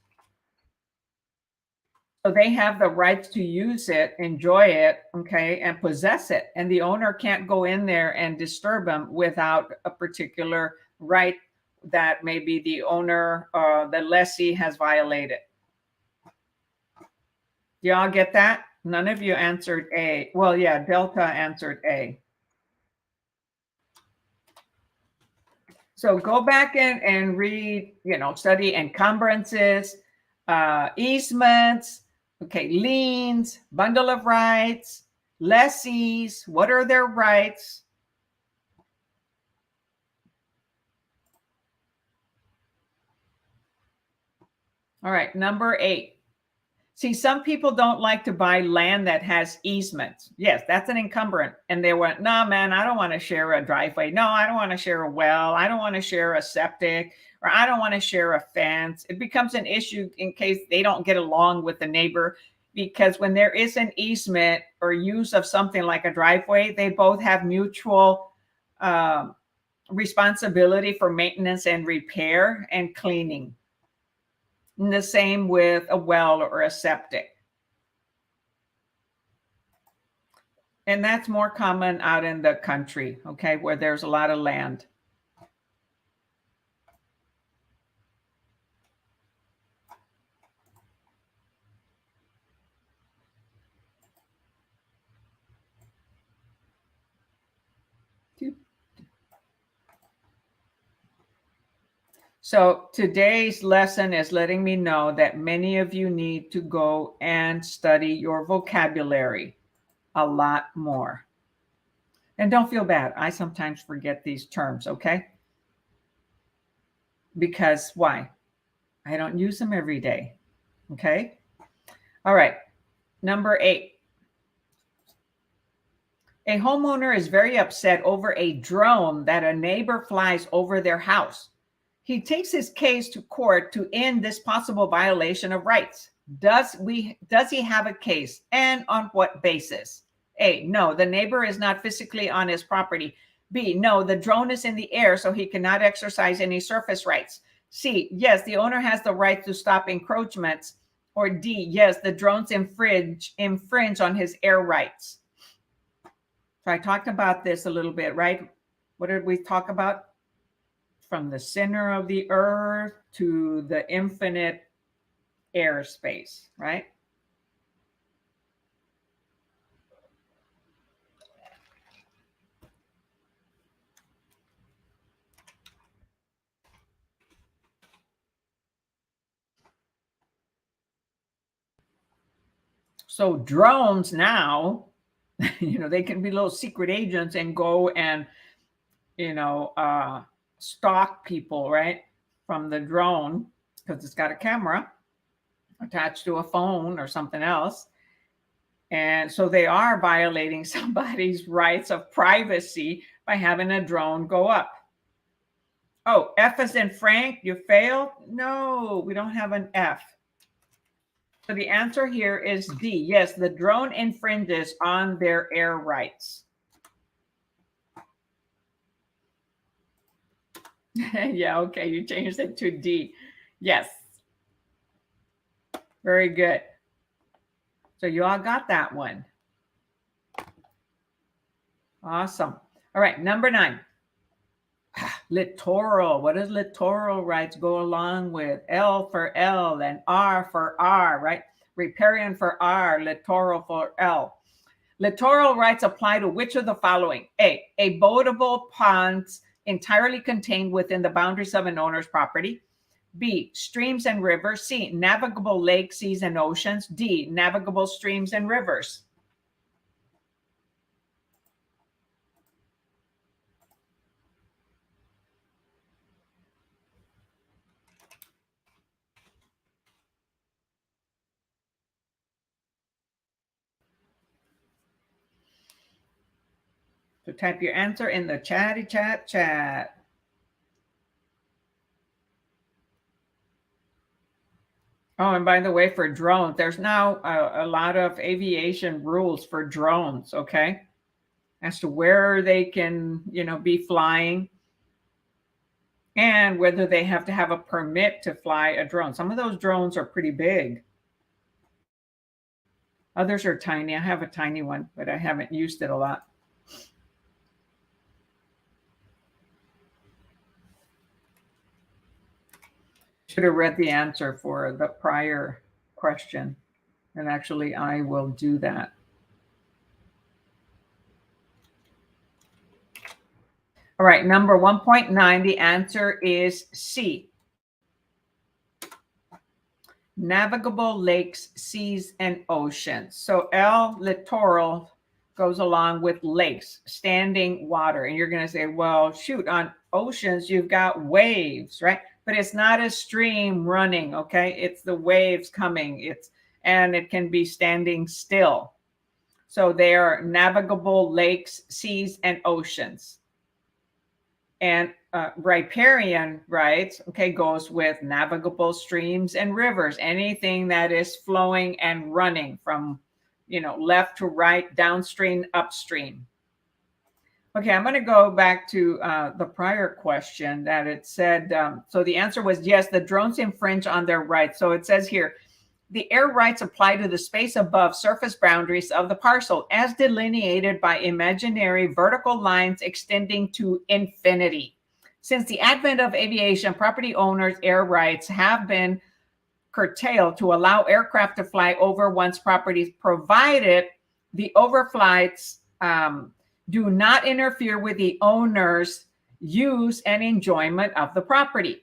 So they have the rights to use it, enjoy it, okay, and possess it. And the owner can't go in there and disturb them without a particular right that maybe the owner, the lessee has violated. Y'all get that? None of you answered A. Well, yeah, Delta answered A. So go back in and read, study encumbrances, easements, okay, liens, bundle of rights, lessees, what are their rights? All right, number 8. See, some people don't like to buy land that has easements. Yes, that's an encumbrance. And they went, no, man, I don't want to share a driveway. No, I don't want to share a well. I don't want to share a septic, or I don't want to share a fence. It becomes an issue in case they don't get along with the neighbor, because when there is an easement or use of something like a driveway, they both have mutual responsibility for maintenance and repair and cleaning. And the same with a well or a septic. And that's more common out in the country, okay, where there's a lot of land. So today's lesson is letting me know that many of you need to go and study your vocabulary a lot more. And don't feel bad. I sometimes forget these terms, okay? Because why? I don't use them every day, okay? All right, number 8. A homeowner is very upset over a drone that a neighbor flies over their house. He takes his case to court to end this possible violation of rights. Does he have a case, and on what basis? A, no, the neighbor is not physically on his property. B, no, the drone is in the air, so he cannot exercise any surface rights. C, yes, the owner has the right to stop encroachments. Or D, yes, the drones infringe on his air rights. So I talked about this a little bit, right? What did we talk about? From the center of the earth to the infinite airspace, right? So drones now, they can be little secret agents and go and, stalk people, right? From the drone, because it's got a camera attached to a phone or something else. And so they are violating somebody's rights of privacy by having a drone go up. Oh, F as in Frank, you failed? No, we don't have an F. So the answer here is D. Yes, the drone infringes on their air rights. Yeah, okay, you changed it to D. Yes. Very good. So you all got that one. Awesome. All right, number 9. Littoral. What does littoral rights go along with? L for L and R for R, right? Riparian for R, littoral for L. Littoral rights apply to which of the following? A, boatable ponds entirely contained within the boundaries of an owner's property. B, streams and rivers. C, navigable lakes, seas, and oceans. D, navigable streams and rivers. So type your answer in the chatty chat. Oh, and by the way, for drones, there's now a lot of aviation rules for drones, okay? As to where they can, be flying, and whether they have to have a permit to fly a drone. Some of those drones are pretty big. Others are tiny. I have a tiny one, but I haven't used it a lot. Should have read the answer for the prior question. And actually, I will do that. All right, number 1.9, the answer is C. Navigable lakes, seas, and oceans. So El Littoral goes along with lakes, standing water. And you're going to say, well, shoot, on oceans, you've got waves, right? But it's not a stream running, okay? It's the waves coming. And it can be standing still. So they are navigable lakes, seas, and oceans. And riparian rights, okay, goes with navigable streams and rivers, anything that is flowing and running from, left to right, downstream, upstream. Okay, I'm going to go back to the prior question that it said, so the answer was yes, the drones infringe on their rights. So it says here, the air rights apply to the space above surface boundaries of the parcel as delineated by imaginary vertical lines extending to infinity. Since the advent of aviation, property owners' air rights have been curtailed to allow aircraft to fly over one's properties, provided the overflights do not interfere with the owner's use and enjoyment of the property.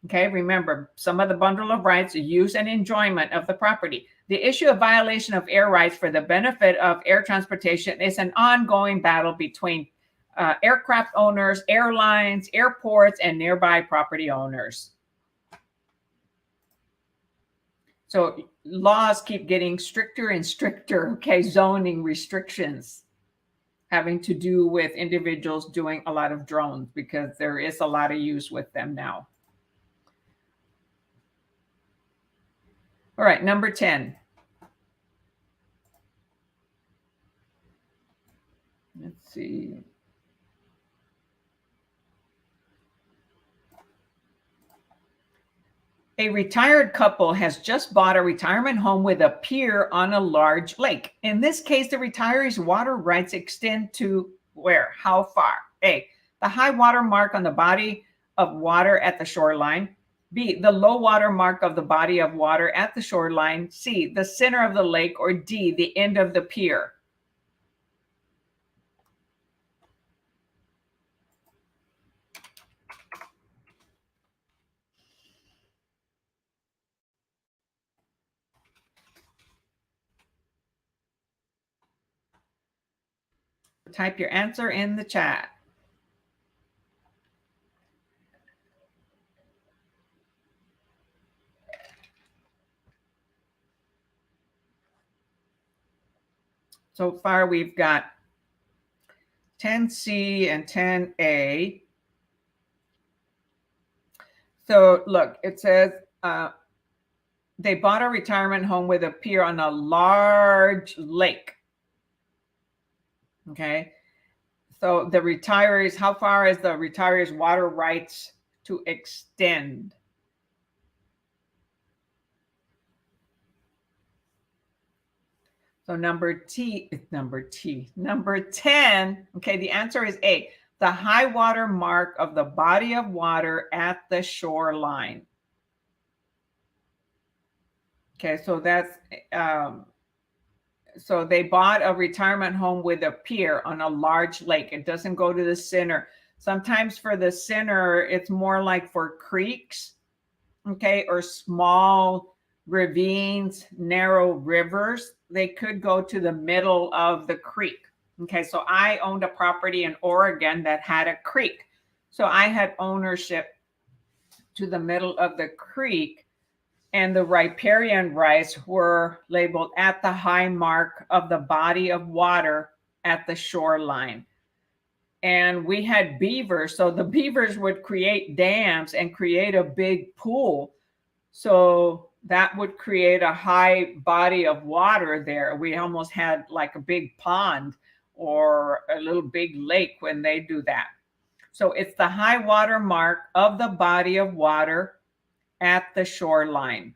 Okay, remember, some of the bundle of rights are use and enjoyment of the property. The issue of violation of air rights for the benefit of air transportation is an ongoing battle between aircraft owners, airlines, airports, and nearby property owners. So laws keep getting stricter and stricter, okay, zoning restrictions having to do with individuals doing a lot of drones because there is a lot of use with them now. All right, number 10. Let's see. A retired couple has just bought a retirement home with a pier on a large lake. In this case, the retiree's water rights extend to where? How far? A, the high water mark on the body of water at the shoreline. B, the low water mark of the body of water at the shoreline. C, the center of the lake. Or D, the end of the pier. Type your answer in the chat. So far, we've got 10C and 10A. So look, it says they bought a retirement home with a pier on a large lake. Okay. So the retirees, how far is the retirees' water rights to extend? So number 10, okay, the answer is A, the high water mark of the body of water at the shoreline. Okay, so that's, so they bought a retirement home with a pier on a large lake. It doesn't go to the center. Sometimes for the center, it's more like for creeks, okay, or small ravines, narrow rivers. They could go to the middle of the creek. Okay, so I owned a property in Oregon that had a creek. So I had ownership to the middle of the creek, and the riparian rights were labeled at the high mark of the body of water at the shoreline. And we had beavers, so the beavers would create dams and create a big pool. So that would create a high body of water there. We almost had like a big pond or a little big lake when they do that. So it's the high water mark of the body of water at the shoreline.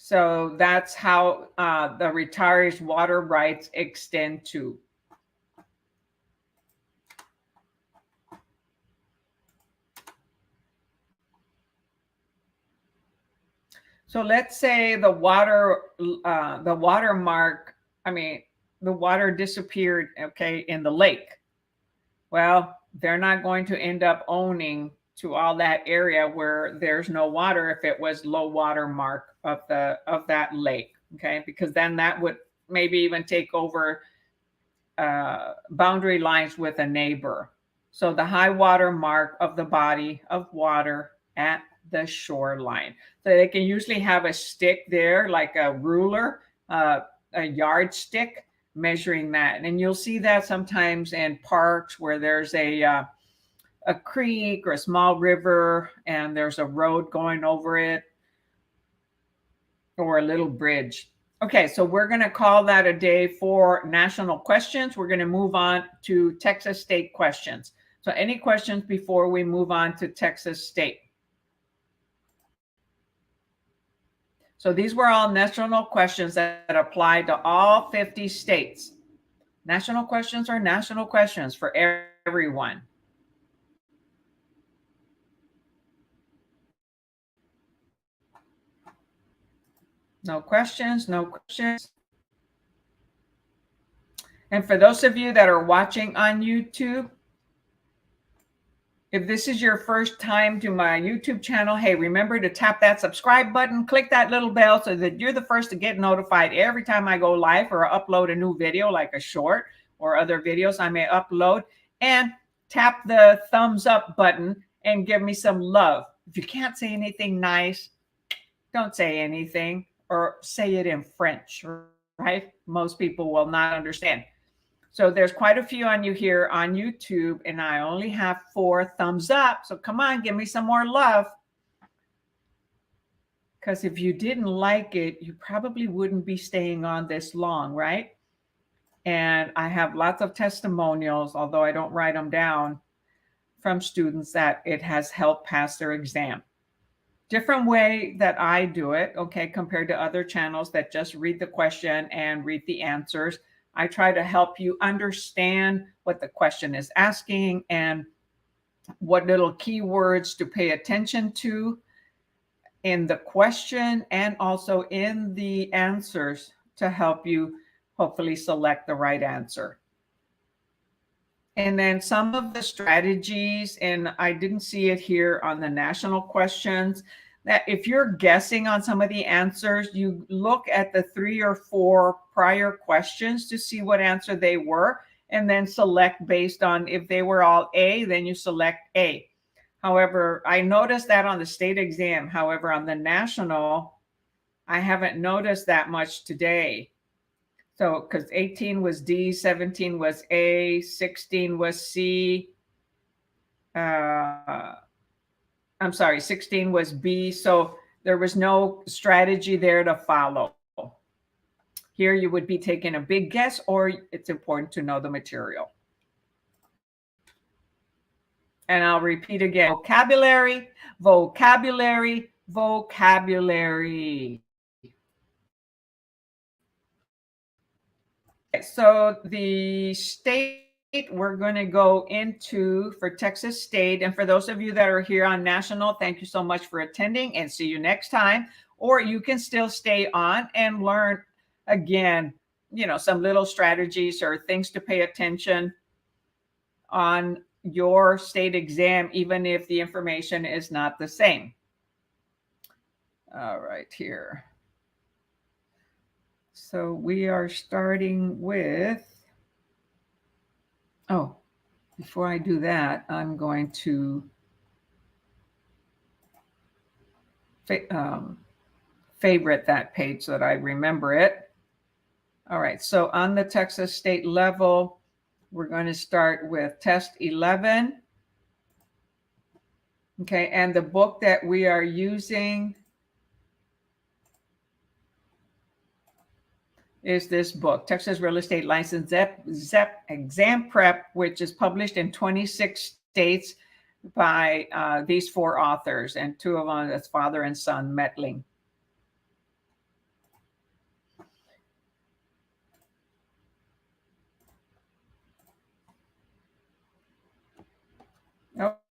So that's how the retirees' water rights extend to. So let's say the watermark, the water disappeared, okay, in the lake. Well, they're not going to end up owning to all that area where there's no water if it was low water mark of that lake, okay? Because then that would maybe even take over boundary lines with a neighbor. So the high water mark of the body of water at the shoreline. So they can usually have a stick there, like a ruler, a yardstick measuring that. And you'll see that sometimes in parks where there's a creek or a small river and there's a road going over it or a little bridge. Okay, so we're going to call that a day for national questions. We're going to move on to Texas state questions. So any questions before we move on to Texas state? So these were all national questions that apply to all 50 states. National questions are national questions for everyone. No questions, no questions. And for those of you that are watching on YouTube, if this is your first time to my YouTube channel, hey, remember to tap that subscribe button, click that little bell so that you're the first to get notified every time I go live or upload a new video like a short or other videos I may upload. And tap the thumbs up button and give me some love. If you can't say anything nice, don't say anything or say it in French, right? Most people will not understand. So there's quite a few on you here on YouTube, and I only have 4 thumbs up. So come on, give me some more love. Because if you didn't like it, you probably wouldn't be staying on this long, right? And I have lots of testimonials, although I don't write them down, from students that it has helped pass their exam. Different way that I do it, okay, compared to other channels that just read the question and read the answers. I try to help you understand what the question is asking and what little keywords to pay attention to in the question and also in the answers to help you hopefully select the right answer. And then some of the strategies, and I didn't see it here on the national questions, that if you're guessing on some of the answers, you look at the 3 or 4 prior questions to see what answer they were, and then select based on if they were all A, then you select A. However, I noticed that on the state exam. However, on the national, I haven't noticed that much today. So, because 18 was D, 17 was A, 16 was C. I'm sorry, 16 was B. So there was no strategy there to follow. Here you would be taking a big guess, or it's important to know the material. And I'll repeat again, vocabulary, vocabulary, vocabulary. So the state we're going to go into for Texas State, and for those of you that are here on national, thank you so much for attending and see you next time. Or you can still stay on and learn again, some little strategies or things to pay attention on your state exam, even if the information is not the same. All right, here. So we are starting with, oh, before I do that, I'm going to favorite that page so that I remember it. All right, so on the Texas state level, we're going to start with test 11. Okay, and the book that we are using is this book, Texas Real Estate License Exam Prep, which is published in 26 states by these 4 authors, and 2 of them, that's father and son, Metling.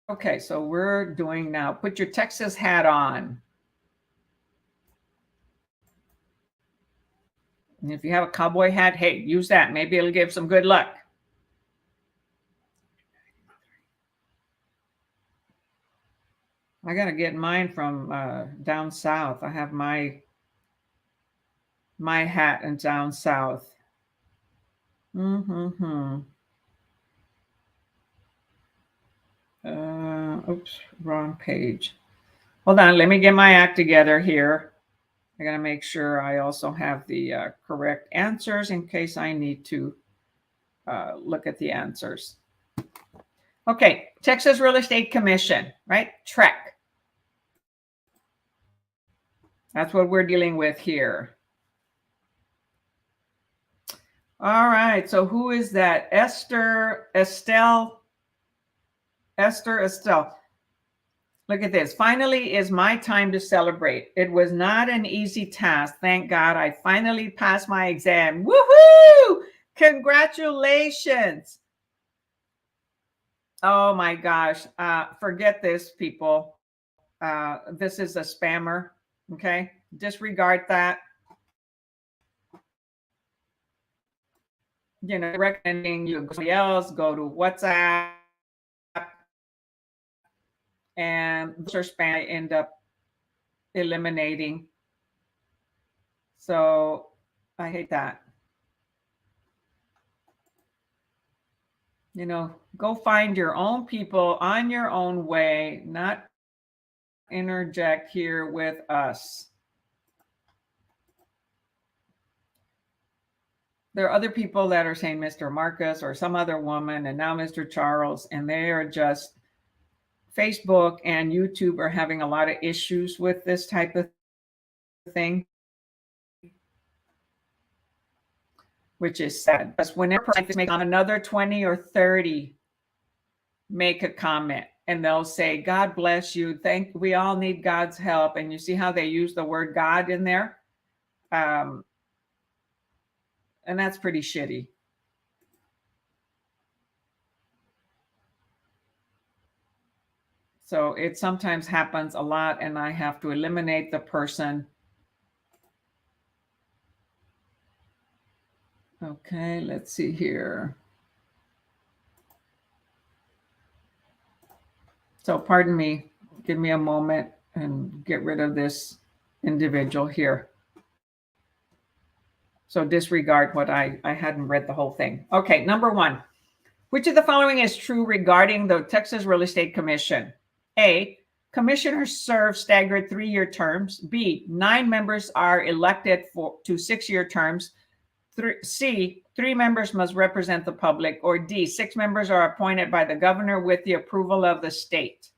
Okay, so we're doing now. Put your Texas hat on. And if you have a cowboy hat, hey, use that. Maybe it'll give some good luck. I got to get mine from down south. I have my hat in down south. Mm-hmm. Oops, wrong page. Hold on, let me get my act together here. I got to make sure I also have the correct answers in case I need to look at the answers. Okay, Texas Real Estate Commission, right? TREC. That's what we're dealing with here. All right, so who is that? Esther Estelle. Look at this. Finally is my time to celebrate. It was not an easy task. Thank God I finally passed my exam. Woohoo! Congratulations. Oh my gosh. Forget this, people. This is a spammer. Okay. Disregard that. You know, recommending you go to somebody else, go to WhatsApp, and those are spam I end up eliminating. So I hate that. You know, go find your own people on your own way, not interject here with us. There are other people that are saying Mr. Marcus or some other woman, and now Mr. Charles, and they are just, Facebook and YouTube are having a lot of issues with this type of thing, which is sad. Because whenever I make another 20 or 30 make a comment, and they'll say, God bless you. We all need God's help. And you see how they use the word God in there? And that's pretty shitty. So it sometimes happens a lot, and I have to eliminate the person. Okay, let's see here. So pardon me, give me a moment and get rid of this individual here. So disregard what I hadn't read the whole thing. Okay, number one. Which of the following is true regarding the Texas Real Estate Commission? A, commissioners serve staggered 3-year terms. B, 9 members are elected to 6-year terms. C, 3 members must represent the public. Or D, 6 members are appointed by the governor with the approval of the state.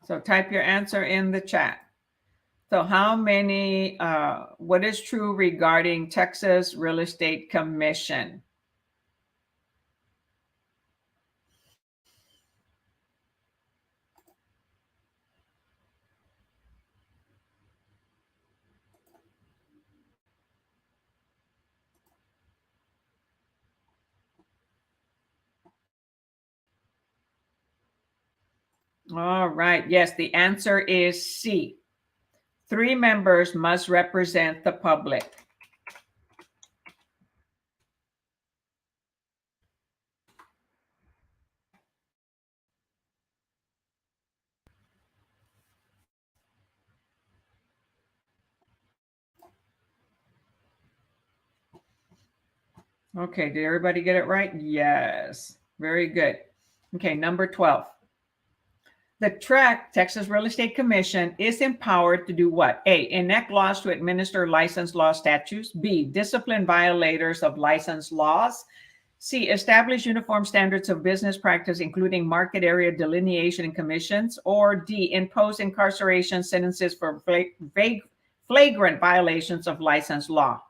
So type your answer in the chat. So how many, what is true regarding Texas Real Estate Commission? All right. Yes, the answer is C. 3 members must represent the public. Okay, did everybody get it right? Yes. Very good. Okay, number 12. The TREC, Texas Real Estate Commission, is empowered to do what? A, enact laws to administer licensed law statutes. B, discipline violators of licensed laws. C, establish uniform standards of business practice, including market area delineation and commissions. Or D, impose incarceration sentences for flagrant violations of licensed law.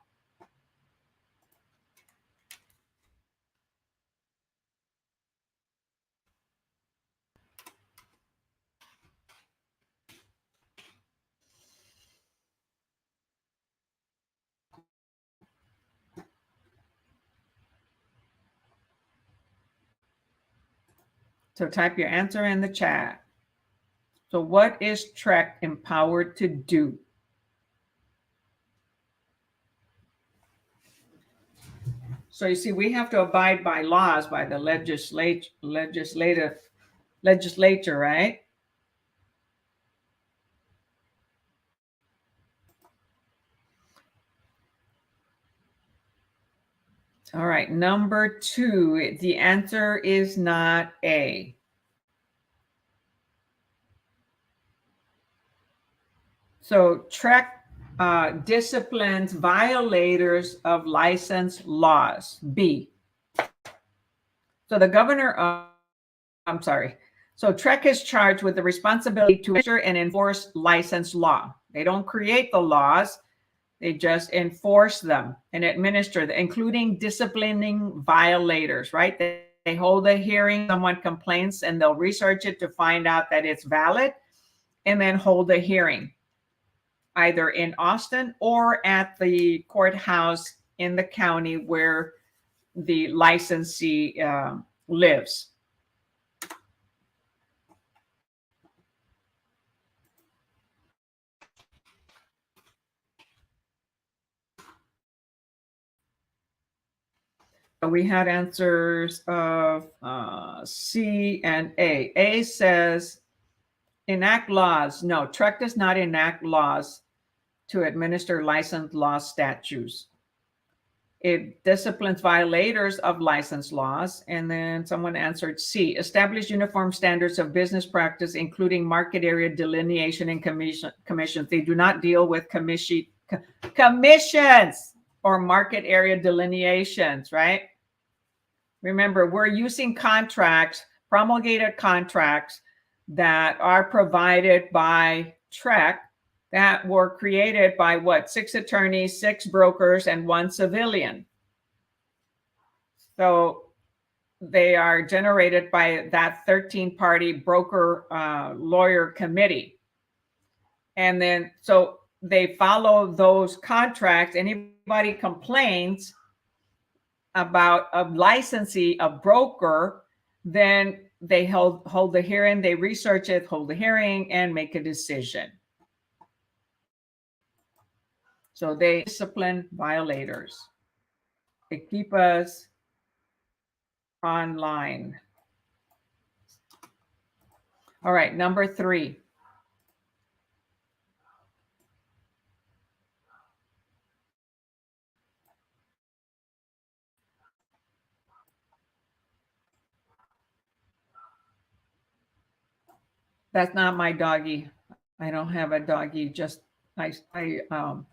So type your answer in the chat. So what is TREC empowered to do? So you see, we have to abide by laws by the legislature, right? All right, number 2, the answer is not A. So TREC disciplines violators of license laws. B. So the governor of, I'm sorry. So TREC is charged with the responsibility to ensure and enforce license law. They don't create the laws. They just enforce them and administer them, including disciplining violators, right? They hold a hearing, someone complains, and they'll research it to find out that it's valid, and then hold a hearing, either in Austin or at the courthouse in the county where the licensee lives. So we had answers of C and A. A says enact laws. No, TREC does not enact laws to administer license law statutes. It disciplines violators of license laws. And then someone answered C, establish uniform standards of business practice, including market area delineation and commissions. They do not deal with commissions or market area delineations, right? Remember, we're using contracts, promulgated contracts that are provided by TREC that were created by what? 6 attorneys, 6 brokers, and 1 civilian. So they are generated by that 13-party broker lawyer committee. And then, so they follow those contracts. Anybody complains about a licensee, a broker, then they hold the hearing, they research it, hold the hearing, and make a decision. So they discipline violators. They keep us online. All right, number 3. That's not my doggy. I don't have a doggy. Just I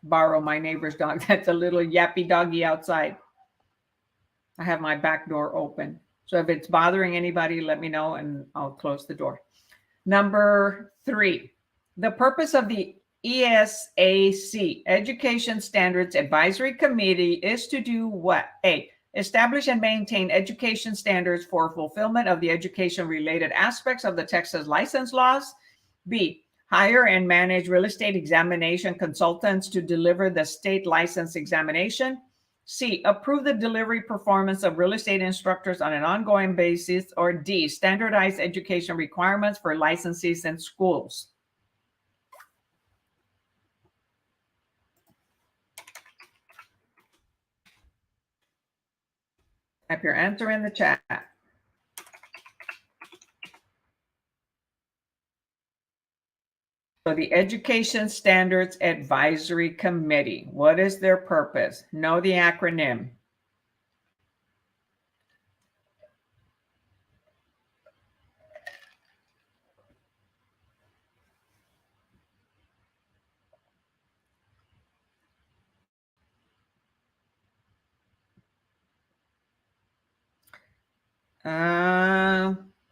borrow my neighbor's dog. That's a little yappy doggy outside. I have my back door open. So if it's bothering anybody, let me know and I'll close the door. Number 3, the purpose of the ESAC, Education Standards Advisory Committee, is to do what? A, establish and maintain education standards for fulfillment of the education-related aspects of the Texas license laws. B, hire and manage real estate examination consultants to deliver the state license examination. C, approve the delivery performance of real estate instructors on an ongoing basis. Or D, standardize education requirements for licensees and schools. Type your answer in the chat. So the Education Standards Advisory Committee, what is their purpose? Know the acronym.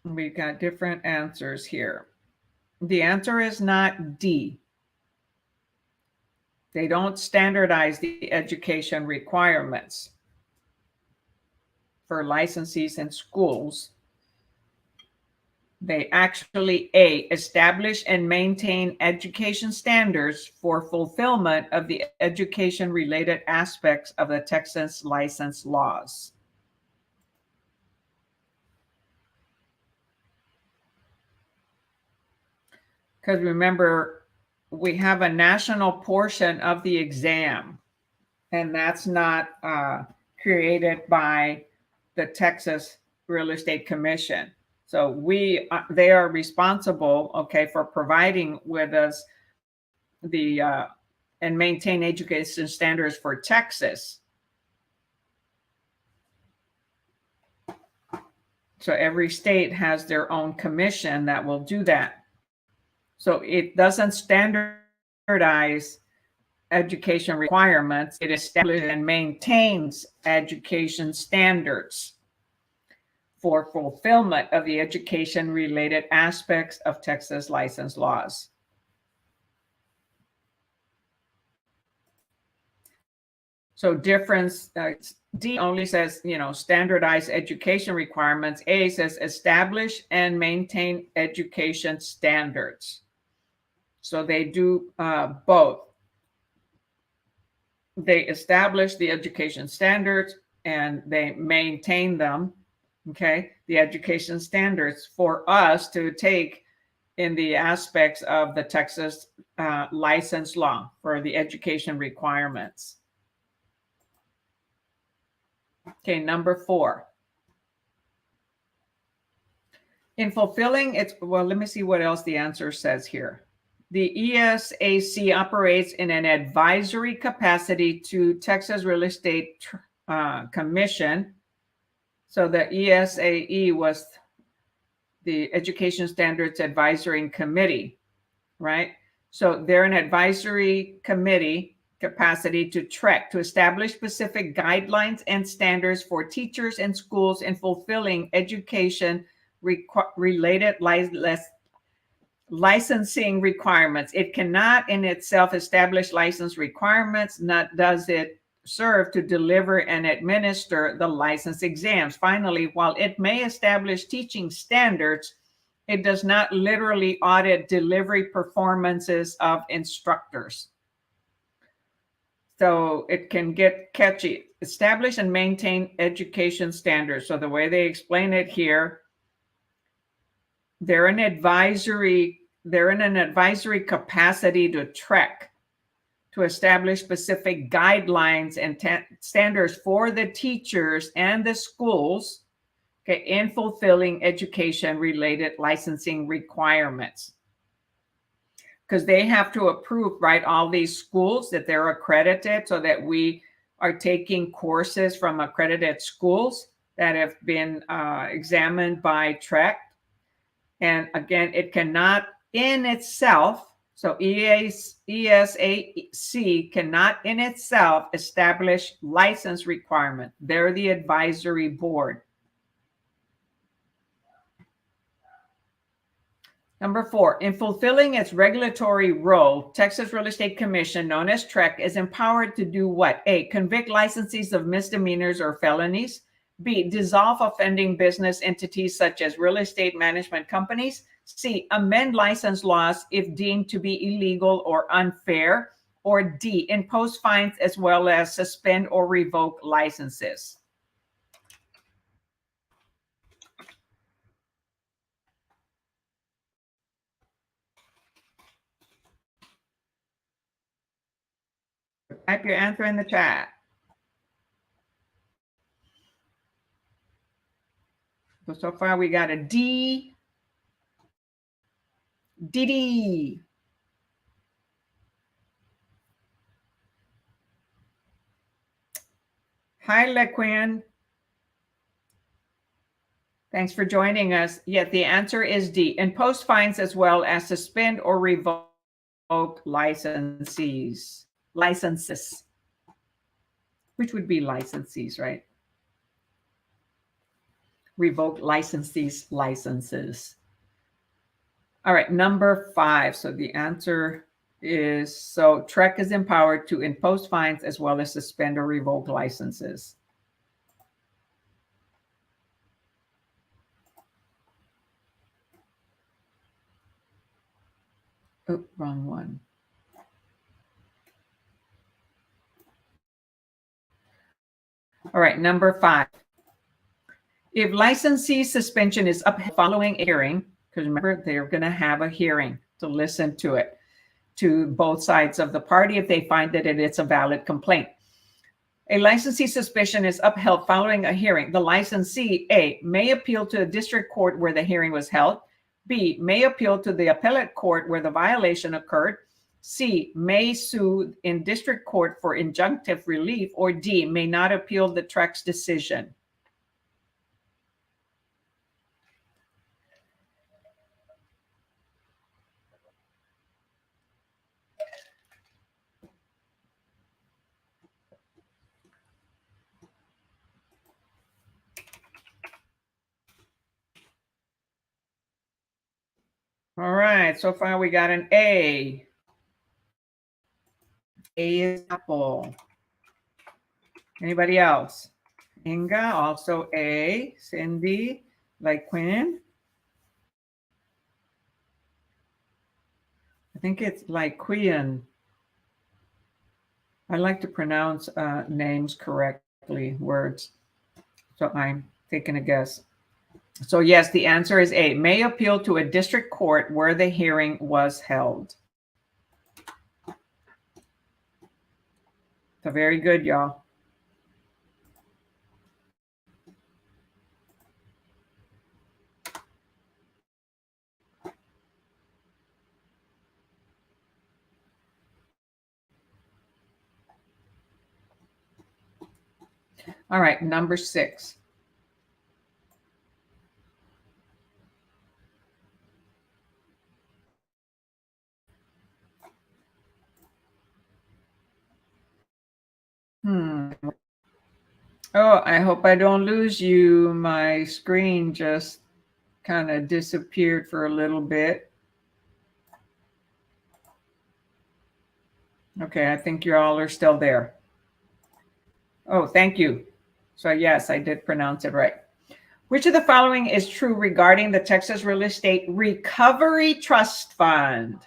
We've got different answers here. The answer is not D. They don't standardize the education requirements for licensees and schools. They actually, A, establish and maintain education standards for fulfillment of the education-related aspects of the Texas license laws. Because remember, we have a national portion of the exam, and that's not created by the Texas Real Estate Commission. So they are responsible, okay, for providing with us the and maintain education standards for Texas. So every state has their own commission that will do that. So it doesn't standardize education requirements. It establishes and maintains education standards for fulfillment of the education-related aspects of Texas license laws. So difference, D only says, standardized education requirements. A says establish and maintain education standards. So they do both. They establish the education standards and they maintain them, okay, the education standards for us to take in the aspects of the Texas license law for the education requirements. Okay, number 4. In fulfilling its, well, let me see what else the answer says here. The ESAC operates in an advisory capacity to Texas Real Estate Commission. So the ESAE was the Education Standards Advisory Committee, right? So they're an advisory committee capacity to TREC, to establish specific guidelines and standards for teachers and schools in fulfilling education related licensing requirements. It cannot in itself establish license requirements, not does it serve to deliver and administer the license exams. Finally, while it may establish teaching standards, it does not literally audit delivery performances of instructors. So it can get catchy. Establish and maintain education standards. So the way they explain it here, they're in an advisory capacity to TREC, to establish specific guidelines and standards for the teachers and the schools, okay, in fulfilling education-related licensing requirements. Because they have to approve, right, all these schools that they're accredited, so that we are taking courses from accredited schools that have been examined by TREC. And again, it cannot in itself, so ESAC cannot in itself establish license requirement. They're the advisory board. Number 4, in fulfilling its regulatory role, Texas Real Estate Commission, known as TREC, is empowered to do what? A, convict licensees of misdemeanors or felonies. B, dissolve offending business entities such as real estate management companies. C, amend license laws if deemed to be illegal or unfair. Or D, impose fines as well as suspend or revoke licenses. Type your answer in the chat. So far we got a D. D. Hi, LeQuinn. Thanks for joining us. Yet the answer is D. Impose fines as well as suspend or revoke licenses, which would be licensees, right? Revoke licenses. All right, number 5. So the answer is, so TREC is empowered to impose fines as well as suspend or revoke licenses. Oh, wrong one. All right, number 5. If licensee suspension is upheld following a hearing, because remember, they're going to have a hearing to listen to it, to both sides of the party if they find that it's a valid complaint. A licensee suspicion is upheld following a hearing. The licensee, A, may appeal to the district court where the hearing was held. B, may appeal to the appellate court where the violation occurred. C, may sue in district court for injunctive relief. Or D, may not appeal the TREC's decision. All right, so far we got an A. A is apple. Anybody else? Inga, also A. Cindy, like Quinn. I think it's like Quinn. I like to pronounce names correctly, words. So I'm taking a guess. So yes, the answer is A, may appeal to a district court where the hearing was held. So very good, y'all. All right, number 6. Oh, I hope I don't lose you. My screen just kind of disappeared for a little bit. Okay, I think you all are still there. Oh, thank you. So yes, I did pronounce it right. Which of the following is true regarding the Texas Real Estate Recovery Trust Fund?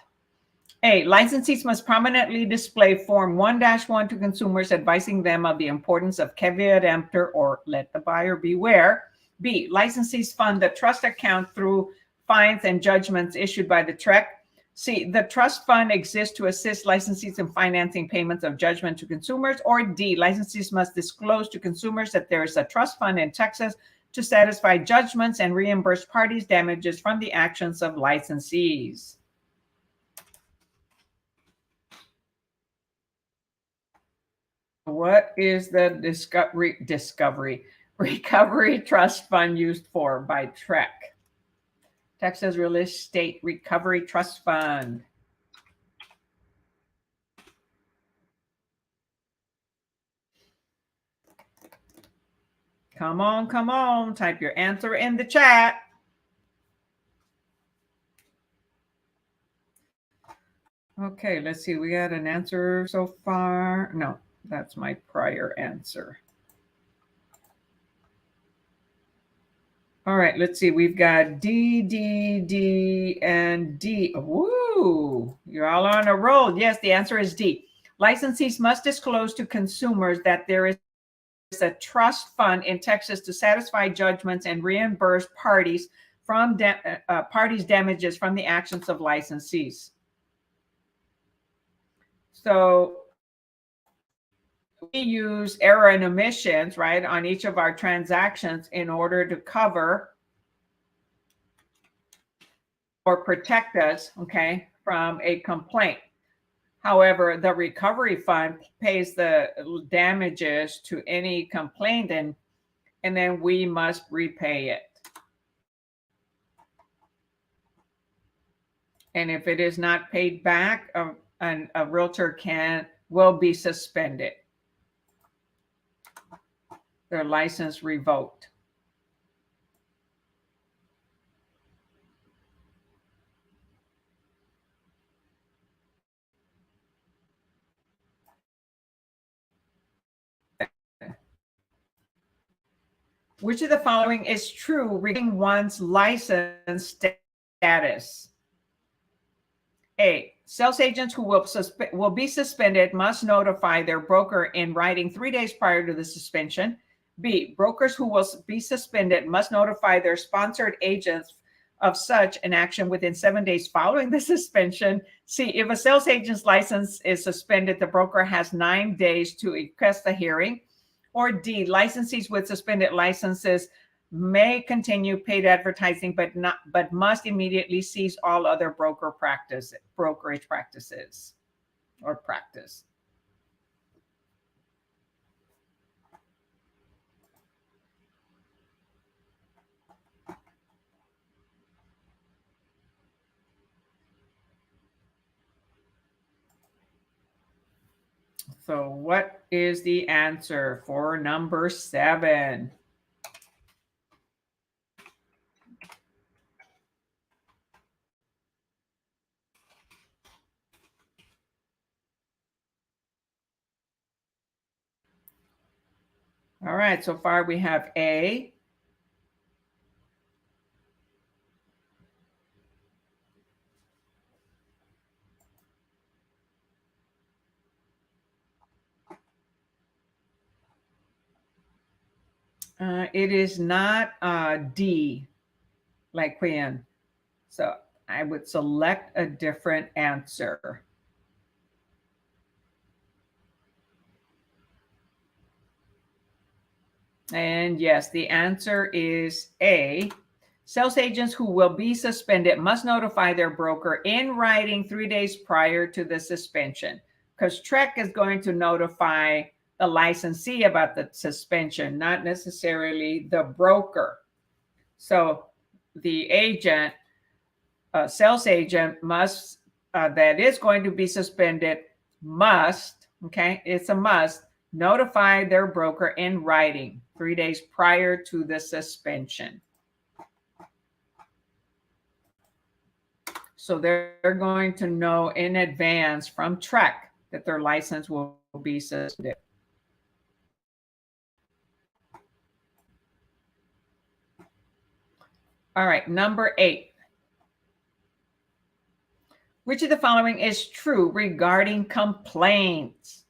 A, licensees must prominently display Form 1-1 to consumers advising them of the importance of caveat emptor or let the buyer beware. B, licensees fund the trust account through fines and judgments issued by the TREC. C, the trust fund exists to assist licensees in financing payments of judgment to consumers. Or D, licensees must disclose to consumers that there is a trust fund in Texas to satisfy judgments and reimburse parties damages from the actions of licensees. What is the Recovery Trust Fund used for by TREC? Texas Real Estate Recovery Trust Fund. Come on. Type your answer in the chat. Okay, let's see. We got an answer so far. No, that's my prior answer. All right, let's see. We've got D, D, D, and D. Woo! You're all on a roll. Yes, the answer is D. Licensees must disclose to consumers that there is a trust fund in Texas to satisfy judgments and reimburse parties from parties' damages from the actions of licensees. So we use error and omissions, right, on each of our transactions in order to cover or protect us, okay, from a complaint. However, the recovery fund pays the damages to any complainant, and then we must repay it. And if it is not paid back, a realtor will be suspended. Their license revoked. Which of the following is true regarding one's license status? A, sales agents who will be suspended must notify their broker in writing 3 days prior to the suspension. B, brokers who will be suspended must notify their sponsored agents of such an action within 7 days following the suspension. C, if a sales agent's license is suspended, the broker has 9 days to request a hearing. Or D, licensees with suspended licenses may continue paid advertising, but must immediately cease all other brokerage practices or practice. So what is the answer for number 7? All right, so far we have A, it is not D, like Queen. So I would select a different answer. And yes, the answer is A. Sales agents who will be suspended must notify their broker in writing 3 days prior to the suspension, because TREC is going to notify the licensee about the suspension, not necessarily the broker. So the agent, sales agent must, that is going to be suspended, must, okay, it's a must, notify their broker in writing 3 days prior to the suspension. So they're going to know in advance from TREC that their license will be suspended. All right, number 8. Which of the following is true regarding complaints?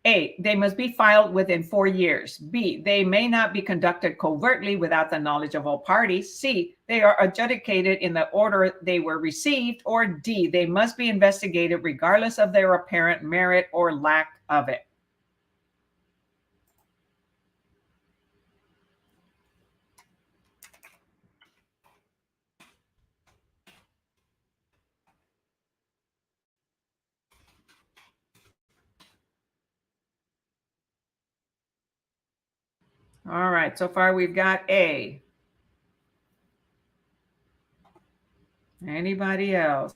A, they must be filed within 4 years. B, they may not be conducted covertly without the knowledge of all parties. C, they are adjudicated in the order they were received. Or D, they must be investigated regardless of their apparent merit or lack of it. All right, so far we've got A. Anybody else?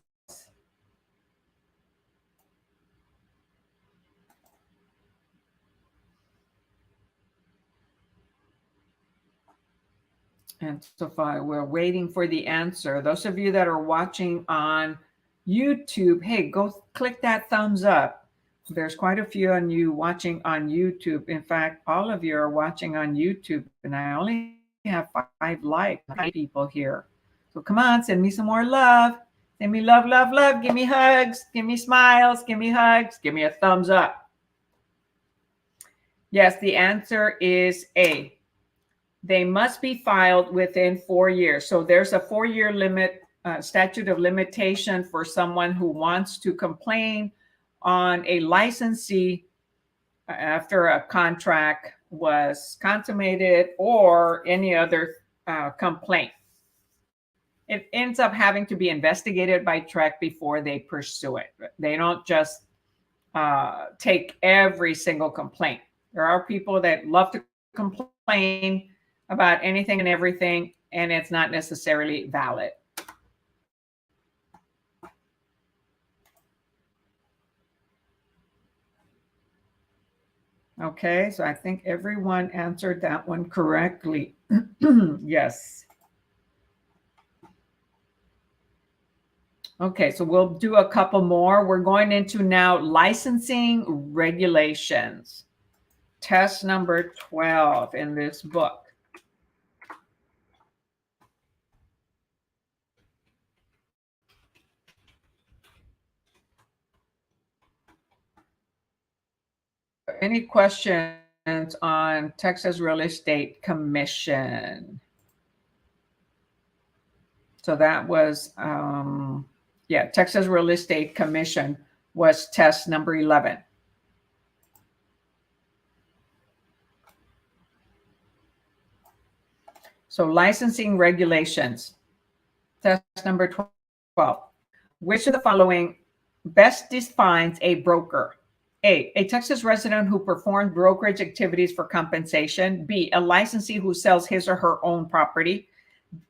And so far we're waiting for the answer. Those of you that are watching on YouTube, hey, go click that thumbs up. There's quite a few of you watching on YouTube. In fact, all of you are watching on YouTube, and I only have 5 likes, 5 people here. So come on, send me some more love. Send me love, love, love. Give me hugs. Give me smiles. Give me hugs. Give me a thumbs up. Yes, the answer is A. They must be filed within 4 years. So there's a 4-year limit, statute of limitation for someone who wants to complain on a licensee after a contract was consummated or any other complaint. It ends up having to be investigated by TREC before they pursue it. They don't just take every single complaint. There are people that love to complain about anything and everything, and it's not necessarily valid. Okay, so I think everyone answered that one correctly. Yes. Okay, so we'll do a couple more. We're going into now licensing regulations. Test number 12 in this book. Any questions on Texas Real Estate Commission? So that was, Texas Real Estate Commission was test number 11. So licensing regulations, test number 12. Which of the following best defines a broker? A Texas resident who performs brokerage activities for compensation. B, a licensee who sells his or her own property.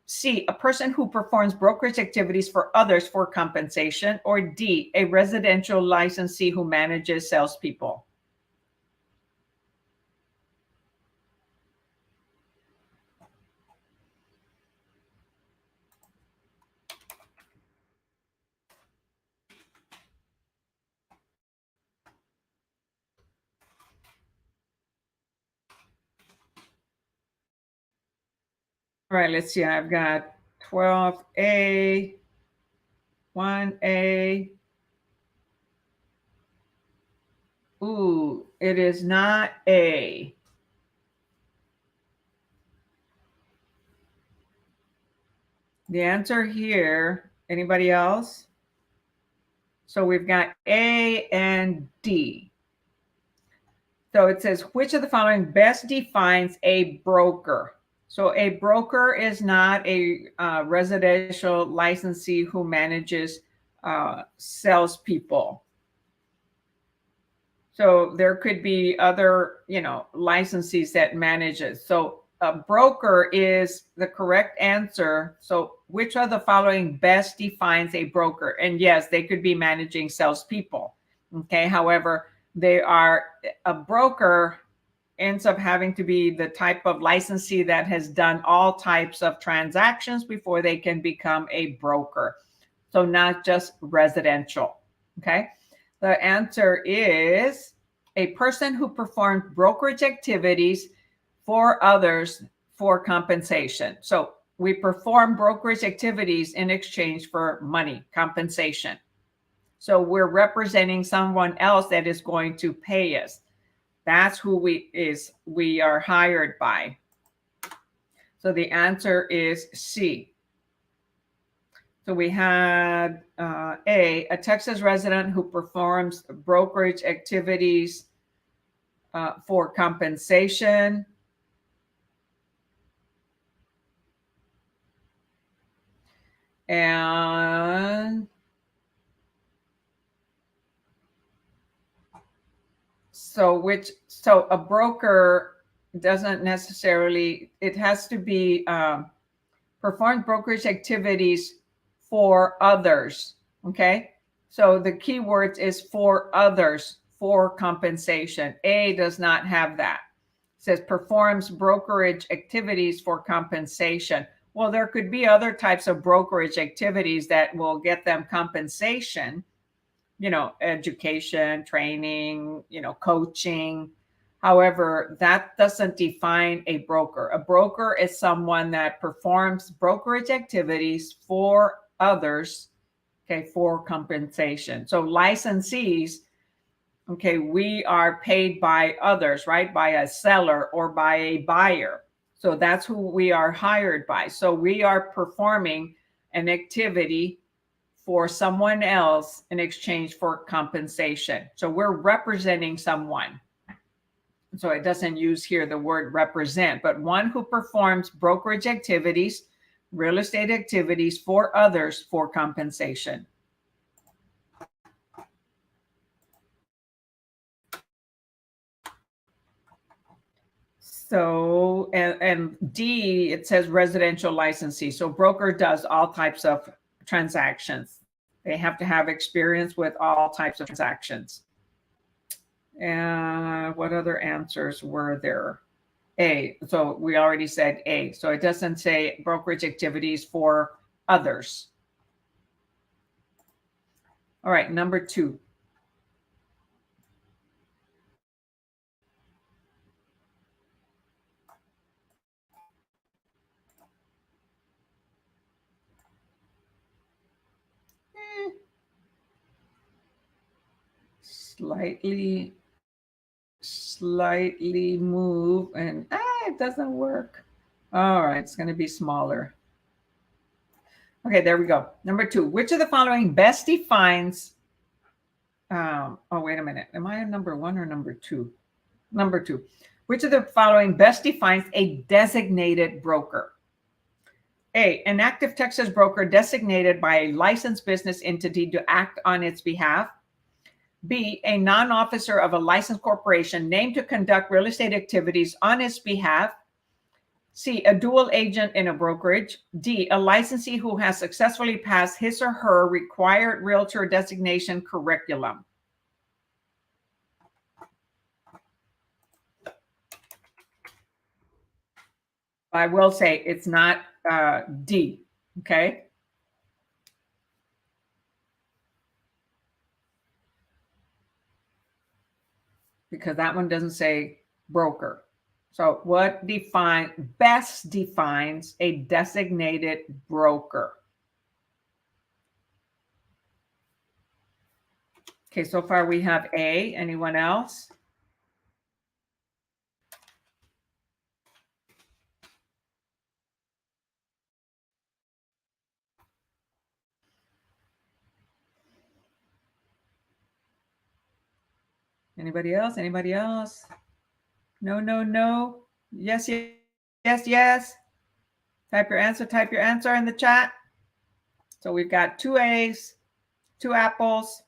C, a person who performs brokerage activities for others for compensation. Or D, a residential licensee who manages salespeople. All right, let's see. I've got 12A, 1A. Ooh, it is not A. The answer here, anybody else? So we've got A and D. So it says, which of the following best defines a broker? So a broker is not a residential licensee who manages salespeople. So there could be other, licensees that manage it. So a broker is the correct answer. So which of the following best defines a broker? And yes, they could be managing salespeople. Okay. However, a broker ends up having to be the type of licensee that has done all types of transactions before they can become a broker. So not just residential. Okay. The answer is a person who performs brokerage activities for others for compensation. So we perform brokerage activities in exchange for money, compensation. So we're representing someone else that is going to pay us. That's who we are hired by. So the answer is C. So we had a Texas resident who performs brokerage activities for compensation. And so a broker doesn't necessarily, it has to be perform brokerage activities for others. Okay. So the key words is for others for compensation. A does not have that. It says performs brokerage activities for compensation. Well, there could be other types of brokerage activities that will get them compensation, education, training, coaching. However, that doesn't define a broker. A broker is someone that performs brokerage activities for others, okay, for compensation. So licensees, okay, we are paid by others, right? By a seller or by a buyer. So that's who we are hired by. So we are performing an activity for someone else in exchange for compensation. So we're representing someone. So it doesn't use here the word represent, but one who performs brokerage activities, real estate activities for others for compensation. So, and D, it says residential licensee. So broker does all types of transactions. They have to have experience with all types of transactions. And what other answers were there? A. So we already said A. So it doesn't say brokerage activities for others. All right, number 2. Slightly move and it doesn't work. All right, it's going to be smaller. Okay, there we go. Number 2, which of the following best defines, oh, wait a minute. Am I on number 1 or number 2? Number 2, which of the following best defines a designated broker? A, an active Texas broker designated by a licensed business entity to act on its behalf. B, a non-officer of a licensed corporation named to conduct real estate activities on its behalf. C, a dual agent in a brokerage. D, a licensee who has successfully passed his or her required realtor designation curriculum. I will say it's not D, okay? Because that one doesn't say broker. So what best defines a designated broker? Okay, so far we have A. Anyone else? Anybody else? Anybody else? No, no, no. Yes, yes, yes, yes. Type your answer in the chat. So we've got 2 A's, 2 apples.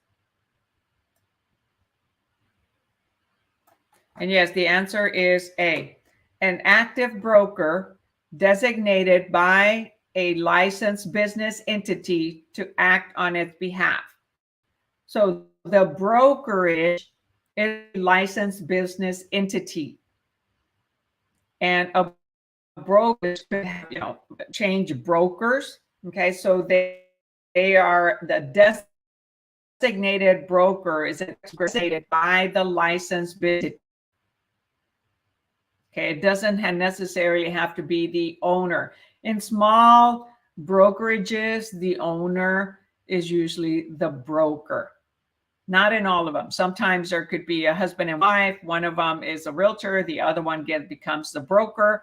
And yes, the answer is A. An active broker designated by a licensed business entity to act on its behalf. So the brokerage is a licensed business entity. And a broker could have, change brokers. Okay, so they are the designated broker is designated by the licensed business. Okay, it doesn't necessarily have to be the owner. In small brokerages, the owner is usually the broker. Not in all of them. Sometimes there could be a husband and wife. One of them is a realtor. The other one becomes the broker.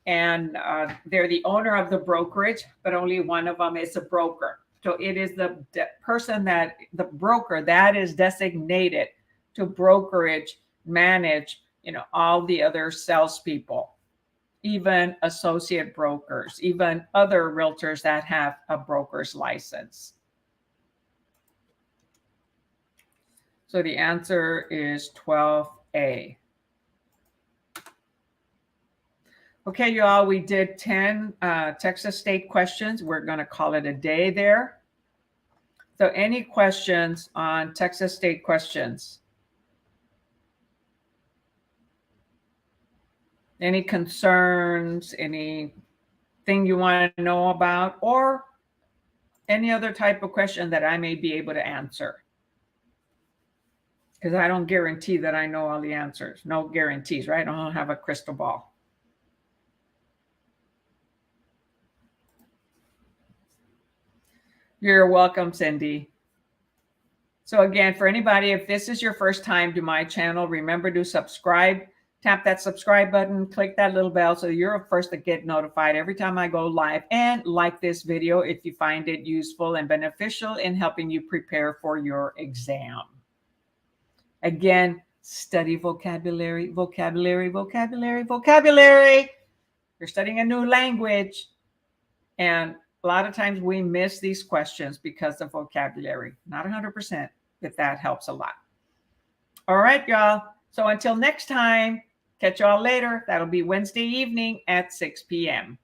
And they're the owner of the brokerage, but only one of them is a broker. So it is the person the broker that is designated to brokerage, manage, all the other salespeople, even associate brokers, even other realtors that have a broker's license. So the answer is 12A. Okay, y'all, we did 10 Texas state questions. We're going to call it a day there. So any questions on Texas state questions? Any concerns, anything you want to know about, or any other type of question that I may be able to answer? Because I don't guarantee that I know all the answers. No guarantees, right? I don't have a crystal ball. You're welcome, Cindy. So again, for anybody, if this is your first time to my channel, remember to subscribe. Tap that subscribe button, click that little bell so you're first to get notified every time I go live, and like this video if you find it useful and beneficial in helping you prepare for your exam. Again, study vocabulary, vocabulary, vocabulary, vocabulary. You're studying a new language, and a lot of times we miss these questions because of vocabulary. Not 100%, but that helps a lot. All right, y'all. So until next time, catch y'all later. That'll be Wednesday evening at 6 p.m.